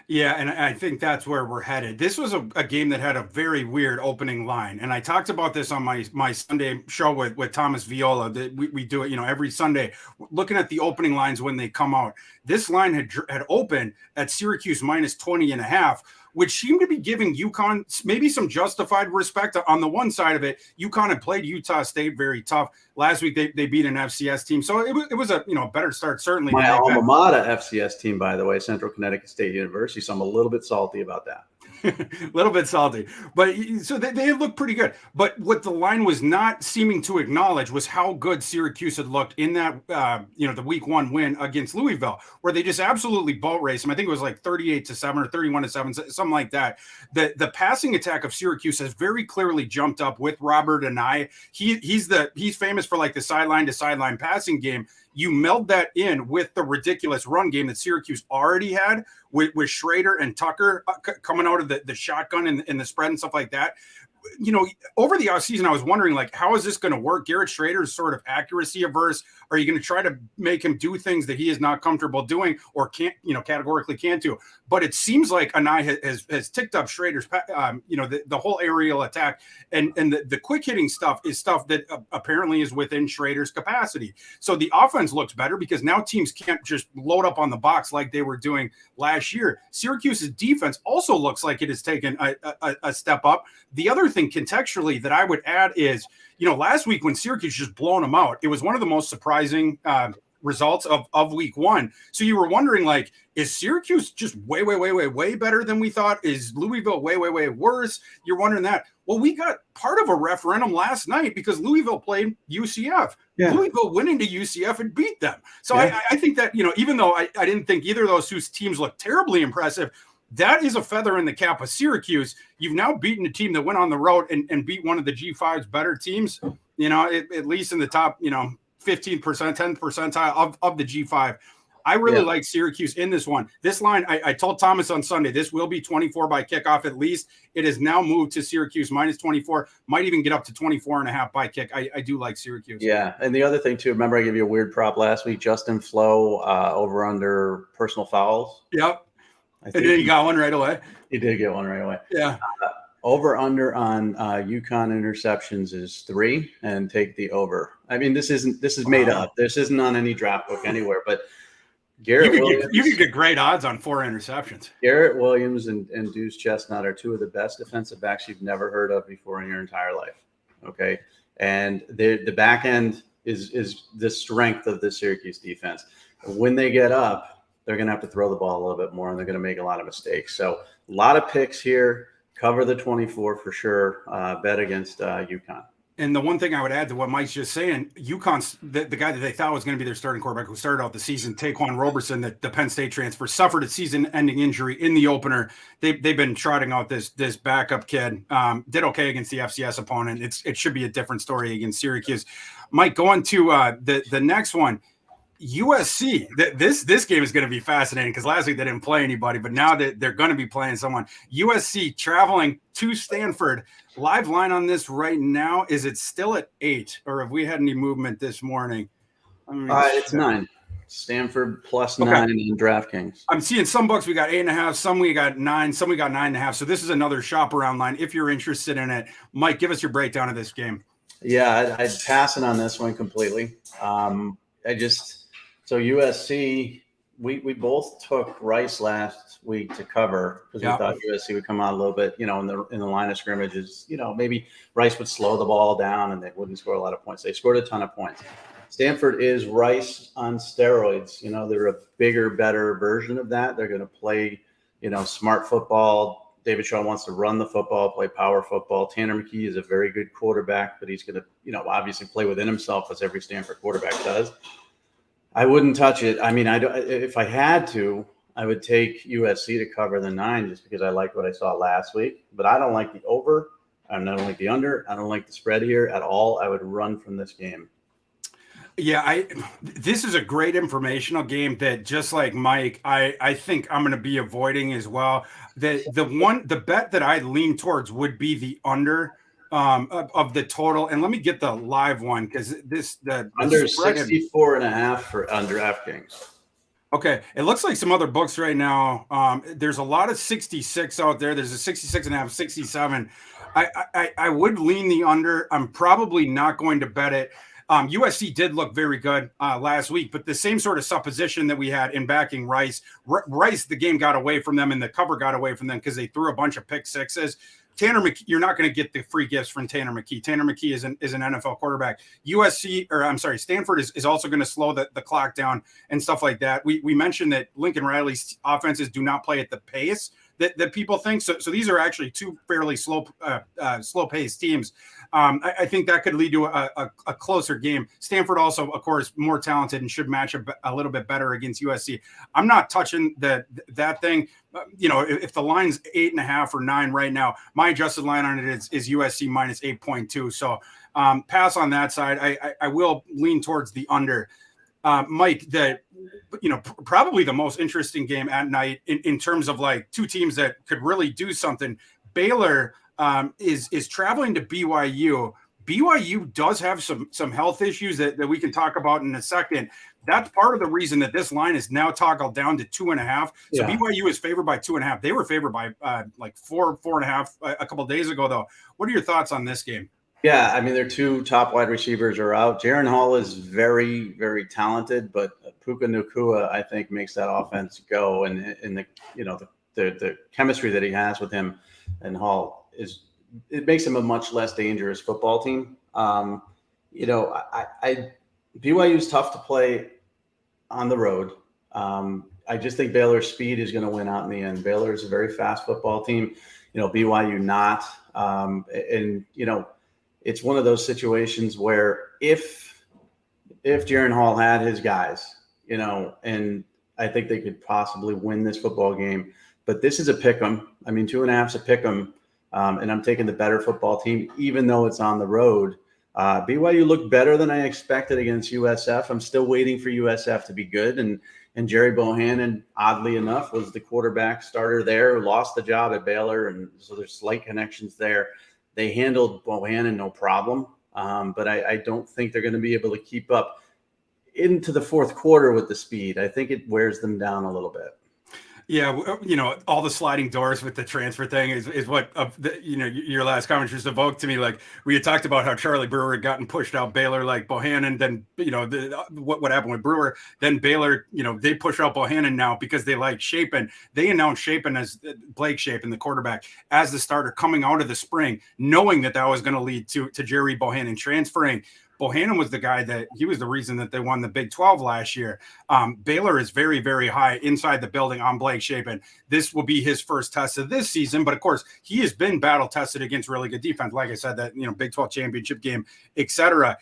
Yeah, and I think that's where we're headed. This was a game that had a very weird opening line, and I talked about this on my Sunday show with Thomas Viola. That we do it, you know, every Sunday, looking at the opening lines when they come out. This line had opened at Syracuse minus 20.5, which seemed to be giving UConn maybe some justified respect. On the one side of it, UConn had played Utah State very tough. Last week, they beat an FCS team. So it was a better start, certainly. My alma mater FCS team, by the way, Central Connecticut State University. So I'm a little bit salty about that. A little bit salty, but so they looked pretty good. But what the line was not seeming to acknowledge was how good Syracuse had looked in that the week 1 win against Louisville, where they just absolutely boat raced them. I think it was like 38-7 or 31-7, something like that. The passing attack of Syracuse has very clearly jumped up with Robert Anae. He's famous for like the sideline to sideline passing game. You meld that in with the ridiculous run game that Syracuse already had with Schrader and Tucker coming out of the shotgun and the spread and stuff like that. You know, over the offseason, I was wondering, like, how is this going to work? Garrett Schrader is sort of accuracy averse. Are you going to try to make him do things that he is not comfortable doing or categorically can't do? But it seems like Anae has ticked up Schrader's, the whole aerial attack and the quick hitting stuff is stuff that apparently is within Schrader's capacity. So the offense looks better because now teams can't just load up on the box like they were doing last year. Syracuse's defense also looks like it has taken a step up. The other thing contextually that I would add is, last week when Syracuse just blown them out, it was one of the most surprising results of week 1. So you were wondering, like, is Syracuse just way better than we thought? Is Louisville way worse? You're wondering that. Well, we got part of a referendum last night because Louisville played UCF. Louisville went into UCF and beat them. So I think that, even though I didn't think either of those two teams looked terribly impressive, that is a feather in the cap of Syracuse. You've now beaten a team that went on the road and beat one of the G5's better teams, at least in the top, 15%, 10th percentile of the G5. I really like Syracuse in this one. This line, I told Thomas on Sunday, this will be 24 by kickoff at least. It has now moved to Syracuse minus 24, might even get up to 24.5 by kick. I do like Syracuse. Yeah, and the other thing too, remember I gave you a weird prop last week, Justin Flo over under personal fouls. Yep. And then you got one right away. He did get one right away. Yeah. Over under on UConn interceptions is 3, and take the over. I mean, this is made up. This isn't on any draft book anywhere, but Garrett you could get great odds on 4 interceptions. Garrett Williams and Deuce Chestnut are 2 of the best defensive backs you've never heard of before in your entire life. Okay. And the back end is the strength of the Syracuse defense. When they get up, they're going to have to throw the ball a little bit more, and they're going to make a lot of mistakes. So a lot of picks here. Cover the 24 for sure. Bet against UConn. And the one thing I would add to what Mike's just saying, UConn's the guy that they thought was going to be their starting quarterback who started out the season, Taquan Roberson, the Penn State transfer, suffered a season-ending injury in the opener. They've been trotting out this backup kid. Did okay against the FCS opponent. It should be a different story against Syracuse. Mike, going to the next one, USC. This game is going to be fascinating because last week they didn't play anybody, but now they're going to be playing someone. USC traveling to Stanford. Live line on this right now, is it still at 8, or have we had any movement this morning? It's 9. Stanford plus 9 in DraftKings. I'm seeing some books we got 8.5, some we got 9, some we got 9.5. So this is another shop around line if you're interested in it. Mike, give us your breakdown of this game. Yeah, I'd pass it on this one completely. So USC, we both took Rice last week to cover because we thought USC would come out a little bit, in the line of scrimmages. Maybe Rice would slow the ball down and they wouldn't score a lot of points. They scored a ton of points. Stanford is Rice on steroids. They're a bigger, better version of that. They're going to play, smart football. David Shaw wants to run the football, play power football. Tanner McKee is a very good quarterback, but he's going to, obviously play within himself as every Stanford quarterback does. I wouldn't touch it. I mean, if I had to, I would take USC to cover the 9 just because I like what I saw last week. But I don't like the over. I don't like the under. I don't like the spread here at all. I would run from this game. Yeah, this is a great informational game that, just like Mike, I think I'm going to be avoiding as well. The bet that I'd lean towards would be the under of the total. And let me get the live one because the under 64.5 for under DraftKings. Okay. It looks like some other books right now. There's a lot of 66 out there. There's a 66.5, 67. I would lean the under. I'm probably not going to bet it. USC did look very good last week, but the same sort of supposition that we had in backing Rice, the game got away from them and the cover got away from them because they threw a bunch of pick sixes. Tanner McKee, you're not going to get the free gifts from Tanner McKee. Tanner McKee is an NFL quarterback. Stanford is also going to slow the clock down and stuff like that. We mentioned that Lincoln Riley's offenses do not play at the pace that people think. So these are actually 2 fairly slow-paced teams. I think that could lead to a closer game. Stanford also, of course, more talented and should match a little bit better against USC. I'm not touching that thing. If the line's 8.5 or 9 right now, my adjusted line on it is USC minus 8.2. So pass on that side. I will lean towards the under. Mike, probably the most interesting game at night in terms of like 2 teams that could really do something. Baylor is traveling to BYU. BYU does have some health issues that we can talk about in a second. That's part of the reason that this line is now toggled down to 2.5. So BYU is favored by 2.5. They were favored by like 4.5 a couple of days ago, though. What are your thoughts on this game? Yeah, I mean, their 2 top wide receivers are out. Jaron Hall is very, very talented, but Puka Nacua, I think, makes that offense go. And the chemistry that he has with him and Hall it makes him a much less dangerous football team. BYU is tough to play on the road. I just think Baylor's speed is going to win out in the end. Baylor is a very fast football team. BYU not. It's one of those situations where if if Jaron Hall had his guys, and I think they could possibly win this football game. But this is a pick 'em. I mean, 2.5 is a pick 'em. And I'm taking the better football team, even though it's on the road. BYU looked better than I expected against USF. I'm still waiting for USF to be good. And Jerry Bohannon, oddly enough, was the quarterback starter there, lost the job at Baylor. And so there's slight connections there. They handled Bohannon no problem. But I don't think they're going to be able to keep up into the fourth quarter with the speed. I think it wears them down a little bit. Yeah, all the sliding doors with the transfer thing is what your last comment just evoked to me. Like we had talked about how Charlie Brewer had gotten pushed out Baylor, like Bohannon. Then what happened with Brewer? Then Baylor, they push out Bohannon now because they like Shapen. They announced Shapen as Blake Shapen, the quarterback, as the starter coming out of the spring, knowing that was going to lead to Jerry Bohannon transferring. Bohannon was the guy he was the reason that they won the Big 12 last year. Baylor is very, very high inside the building on Blake Shapen. This will be his first test of this season, but of course he has been battle tested against really good defense. Like I said, that, Big 12 championship game, etc.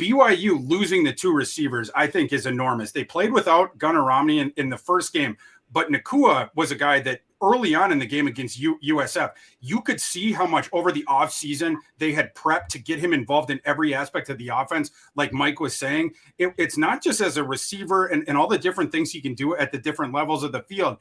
BYU losing the 2 receivers, I think, is enormous. They played without Gunnar Romney in the first game, but Nakua was a guy that early on in the game against USF, you could see how much over the offseason they had prepped to get him involved in every aspect of the offense. Like Mike was saying, it's not just as a receiver and all the different things he can do at the different levels of the field.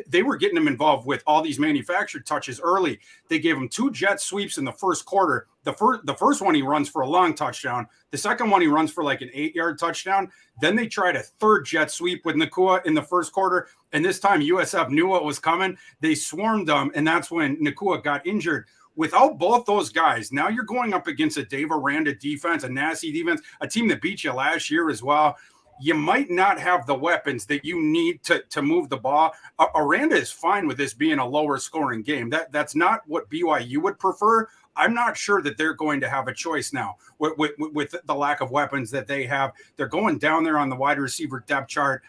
They were getting him involved with all these manufactured touches early. They gave him 2 jet sweeps in the first quarter. The first one he runs for a long touchdown. The second one he runs for like an 8-yard touchdown. Then they tried a 3rd jet sweep with Nakua in the first quarter. And this time USF knew what was coming. They swarmed them, and that's when Nakua got injured. Without both those guys, now you're going up against a Dave Aranda defense, a nasty defense, a team that beat you last year as well. You might not have the weapons that you need to move the ball. Aranda is fine with this being a lower scoring game. That's not what BYU would prefer. I'm not sure that they're going to have a choice now with the lack of weapons that they have. They're going down there on the wide receiver depth chart.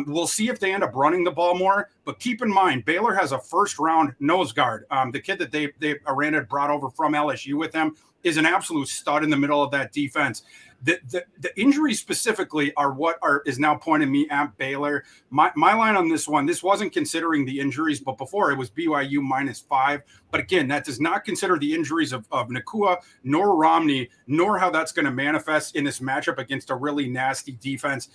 We'll see if they end up running the ball more, but keep in mind, Baylor has a first-round nose guard. The kid that they Aranda brought over from LSU with them is an absolute stud in the middle of that defense. The injuries specifically are what is now pointing me at Baylor. My line on this one, this wasn't considering the injuries, but before it was BYU -5. But again, that does not consider the injuries of Nakua nor Romney, nor how that's going to manifest in this matchup against a really nasty defense.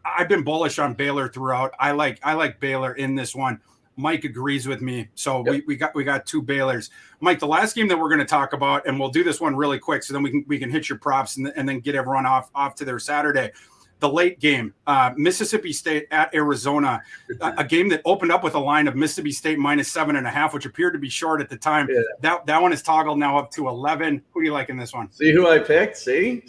I've been bullish on Baylor throughout. I like Baylor in this one. Mike agrees with me. So yep. we got 2 Baylors. Mike, the last game that we're going to talk about, and we'll do this one really quick so then we can hit your props and then get everyone off to their Saturday. The late game, Mississippi State at Arizona, a game that opened up with a line of Mississippi State -7.5, which appeared to be short at the time. Yeah. That one is toggled now up to 11. Who do you like in this one? See who I picked? See?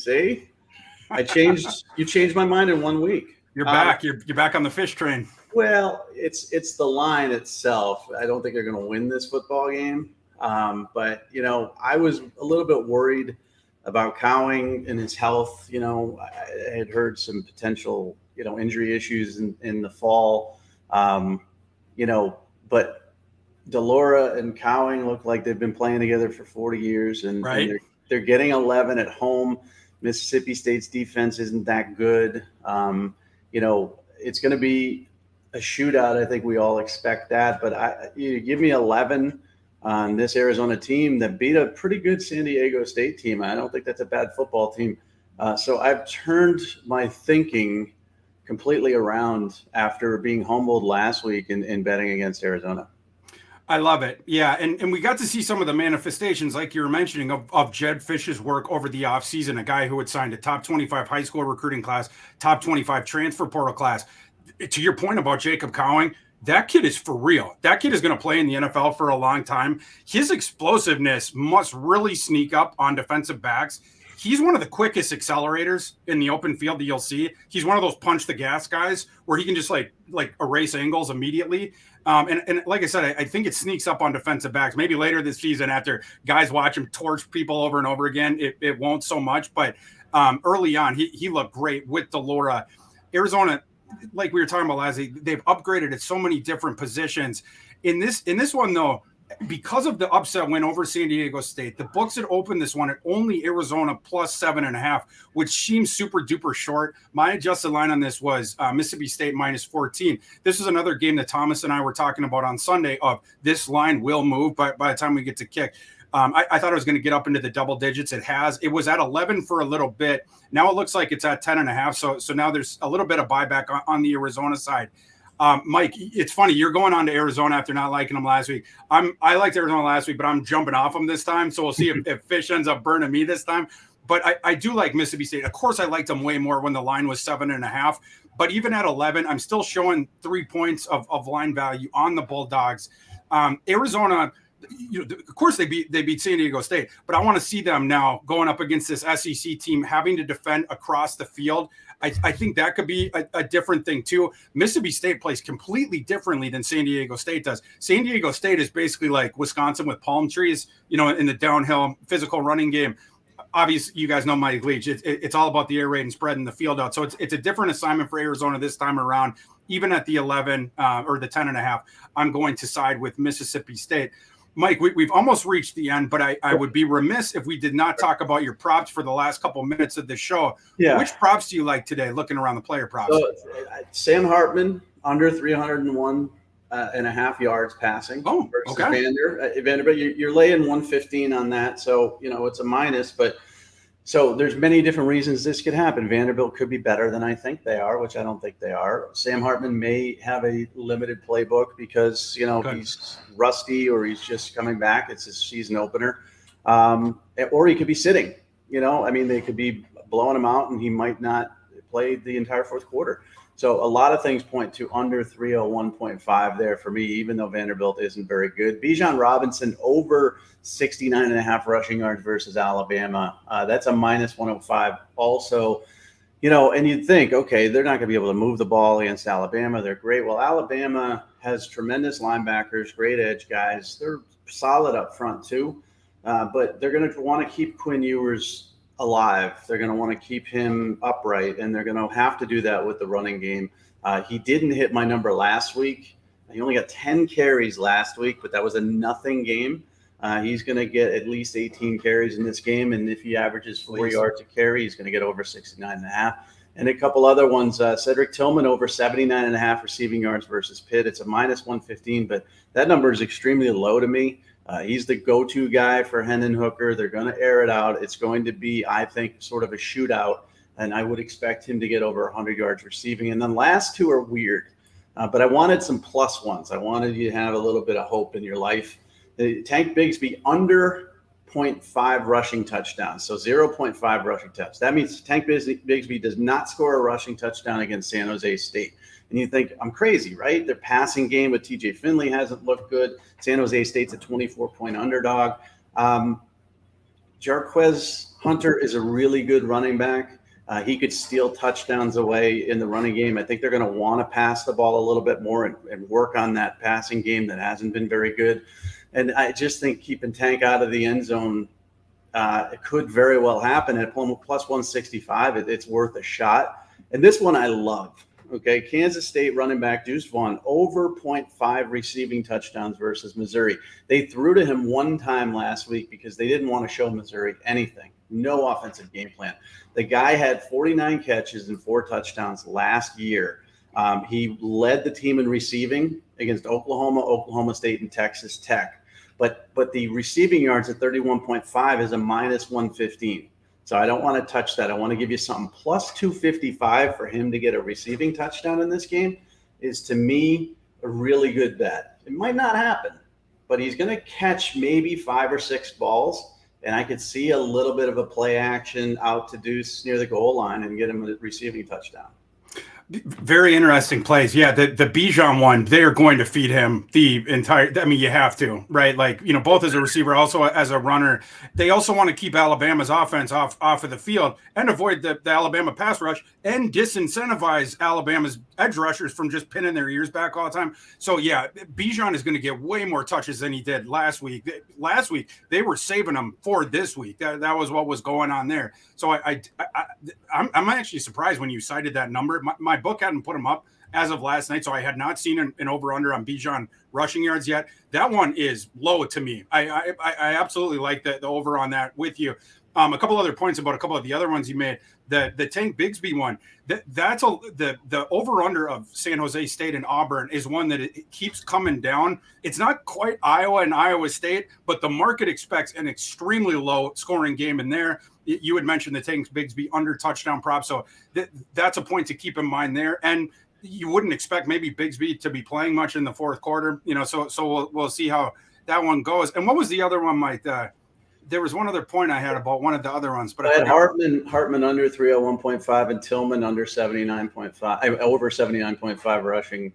You changed my mind in 1 week. You're back. You're back on the fish train. Well, it's the line itself. I don't think they're going to win this football game. But I was a little bit worried about Cowing and his health. I had heard some potential, injury issues in the fall. But Delora and Cowing look like they've been playing together for 40 years, and, right. and they're getting 11 at home. Mississippi State's defense isn't that good. It's going to be a shootout. I think we all expect that, but you give me 11 on this Arizona team that beat a pretty good San Diego State team. I don't think that's a bad football team. So I've turned my thinking completely around after being humbled last week in betting against Arizona. I love it. Yeah. And we got to see some of the manifestations, like you were mentioning, of Jed Fish's work over the offseason, a guy who had signed a top 25 high school recruiting class, top 25 transfer portal class. To your point about Jacob Cowing, that kid is for real. That kid is going to play in the NFL for a long time. His explosiveness must really sneak up on defensive backs. He's one of the quickest accelerators in the open field that you'll see. He's one of those punch the gas guys where he can just like erase angles immediately. And like I said, I think it sneaks up on defensive backs. Maybe later this season after guys watch him torch people over and over again, it won't so much. But early on, he looked great with Delora. Arizona, like we were talking about, Lazzie, they've upgraded at so many different positions. In this one, though, because of the upset win over San Diego State, the books had opened this one at only Arizona plus 7.5, which seems super duper short. My adjusted line on this was Mississippi State minus 14. This is another game that Thomas and I were talking about on Sunday of this line will move by the time we get to kick. I thought it was going to get up into the double digits. It has. It was at 11 for a little bit. Now it looks like it's at 10.5. So now there's a little bit of buyback on the Arizona side. Mike, it's funny. You're going on to Arizona after not liking them last week. I liked Arizona last week, but I'm jumping off them this time. So we'll see if Fish ends up burning me this time. But I do like Mississippi State. Of course, I liked them way more when the line was 7.5. But even at 11, I'm still showing 3 points of line value on the Bulldogs. Arizona, of course they beat San Diego State, but I want to see them now going up against this SEC team having to defend across the field. I think that could be a different thing too. Mississippi State plays completely differently than San Diego State does. San Diego State is basically like Wisconsin with palm trees, in the downhill physical running game. Obviously, you guys know Mike Leach. It's all about the air raid and spreading the field out. So it's a different assignment for Arizona this time around. Even at the 11 or the 10.5, I'm going to side with Mississippi State. Mike, we've almost reached the end, but I would be remiss if we did not talk about your props for the last couple minutes of the show. Yeah. Which props do you like today, looking around the player props? So, Sam Hartman, under 301.5 yards passing. Oh, versus okay. Vanderbilt, you're laying 115 on that. So, it's a minus, but so there's many different reasons this could happen. Vanderbilt could be better than I think they are, which I don't think they are. Sam Hartman may have a limited playbook because, he's rusty or he's just coming back. It's his season opener. Or he could be sitting, they could be blowing him out and he might not play the entire fourth quarter. So a lot of things point to under 301.5 there for me, even though Vanderbilt isn't very good. Bijan Robinson over 69.5 rushing yards versus Alabama. That's a minus 105 also. And you'd think, okay, they're not going to be able to move the ball against Alabama. They're great. Well, Alabama has tremendous linebackers, great edge guys. They're solid up front too. But they're going to want to keep Quinn Ewers alive. They're going to want to keep him upright, and they're going to have to do that with the running game. He didn't hit my number last week. He only got 10 carries last week, but that was a nothing game. He's going to get at least 18 carries in this game, and if he averages 4 yards a carry, he's going to get over 69.5. And a couple other ones, Cedric Tillman over 79.5 receiving yards versus Pitt. It's a minus 115, but that number is extremely low to me. He's the go-to guy for Hendon Hooker. They're going to air it out. It's going to be, I think, sort of a shootout, and I would expect him to get over 100 yards receiving. And then last two are weird, but I wanted some plus ones. I wanted you to have a little bit of hope in your life. Tank Bigsby under 0.5 rushing touchdowns, so 0.5 rushing touchdowns. That means Tank Bigsby does not score a rushing touchdown against San Jose State. And you think, I'm crazy, right? Their passing game with TJ Finley hasn't looked good. San Jose State's a 24-point underdog. Jarquez Hunter is a really good running back. He could steal touchdowns away in the running game. I think they're going to want to pass the ball a little bit more and work on that passing game that hasn't been very good. And I just think keeping Tank out of the end zone, it could very well happen at plus 165. It's worth a shot. And this one I love. Okay, Kansas State running back Deuce Vaughn over 0.5 receiving touchdowns versus Missouri. They threw to him one time last week because they didn't want to show Missouri anything. No offensive game plan. The guy had 49 catches and 4 touchdowns last year. He led the team in receiving against Oklahoma, Oklahoma State, and Texas Tech. But the receiving yards at 31.5 is a minus 115. So I don't want to touch that. I want to give you something plus 255 for him to get a receiving touchdown in this game is, to me, a really good bet. It might not happen, but he's going to catch maybe 5 or 6 balls, and I could see a little bit of a play action out to Deuce near the goal line and get him a receiving touchdown. Very interesting plays. Yeah, the Bijan one, they're going to feed him the entire – I mean, you have to, right? Like, both as a receiver, also as a runner. They also want to keep Alabama's offense off of the field and avoid the Alabama pass rush and disincentivize Alabama's edge rushers from just pinning their ears back all the time. So, yeah, Bijan is going to get way more touches than he did last week. Last week, they were saving him for this week. That was what was going on there. So I'm actually surprised when you cited that number. My book hadn't put him up as of last night. So I had not seen an over-under on Bijan rushing yards yet. That one is low to me. I absolutely like the over on that with you. A couple other points about a couple of the other ones you made. The Tank Bigsby one, the over-under of San Jose State and Auburn is one that it keeps coming down. It's not quite Iowa and Iowa State, but the market expects an extremely low scoring game in there. You had mentioned the Tank Bigsby under touchdown prop, so that's a point to keep in mind there. And you wouldn't expect maybe Bigsby to be playing much in the fourth quarter, so we'll see how that one goes. And what was the other one, Mike? There was one other point I had about one of the other ones, but I had Hartman under 301.5 and Tillman under 79.5, over 79.5 rushing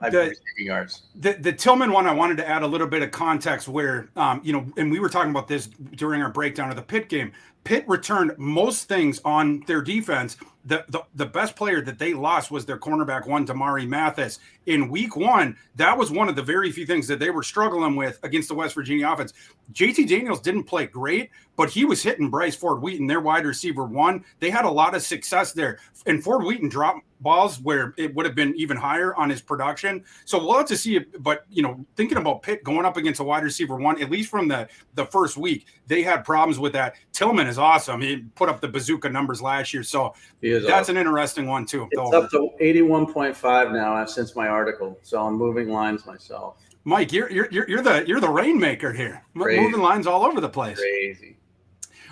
receiving yards. The Tillman one, I wanted to add a little bit of context where, and we were talking about this during our breakdown of the Pitt game. Pitt returned most things on their defense. The best player that they lost was their cornerback one, Damari Mathis. In week one, that was one of the very few things that they were struggling with against the West Virginia offense. JT Daniels didn't play great, but he was hitting Bryce Ford Wheaton, their wide receiver one. They had a lot of success there. And Ford Wheaton dropped balls where it would have been even higher on his production. So we'll have to see it. But, thinking about Pitt going up against a wide receiver one, at least from the first week, they had problems with that. Tillman is awesome. He put up the bazooka numbers last year. So that's awesome. An interesting one too. It's up to 81.5 now since my article. So I'm moving lines myself. Mike, you're the rainmaker here. Crazy. Moving lines all over the place. Crazy.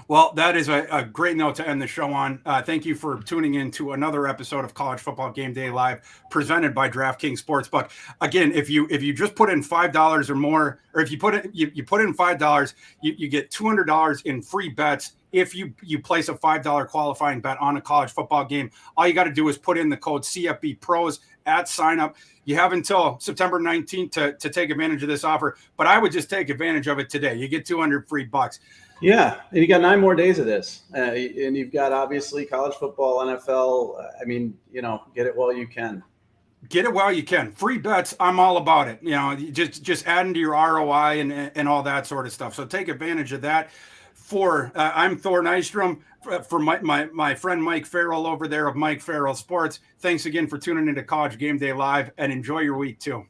Well, that is a great note to end the show on. Thank you for tuning in to another episode of College Football Game Day Live, presented by DraftKings Sportsbook. Again, if you just put in $5 or more, or if you put in $5, you get $200 in free bets. If you place a $5 qualifying bet on a college football game, all you got to do is put in the code CFB Pros at sign up. You have until September 19th to take advantage of this offer, but I would just take advantage of it today. You get 200 free bucks. Yeah, and you got 9 more days of this, and you've got obviously college football, NFL. Get it while you can. Get it while you can. Free bets, I'm all about it. Just adding to your ROI and all that sort of stuff. So take advantage of that. I'm Thor Nystrom. For my friend Mike Farrell over there of Mike Farrell Sports. Thanks again for tuning into College Game Day Live, and enjoy your week too.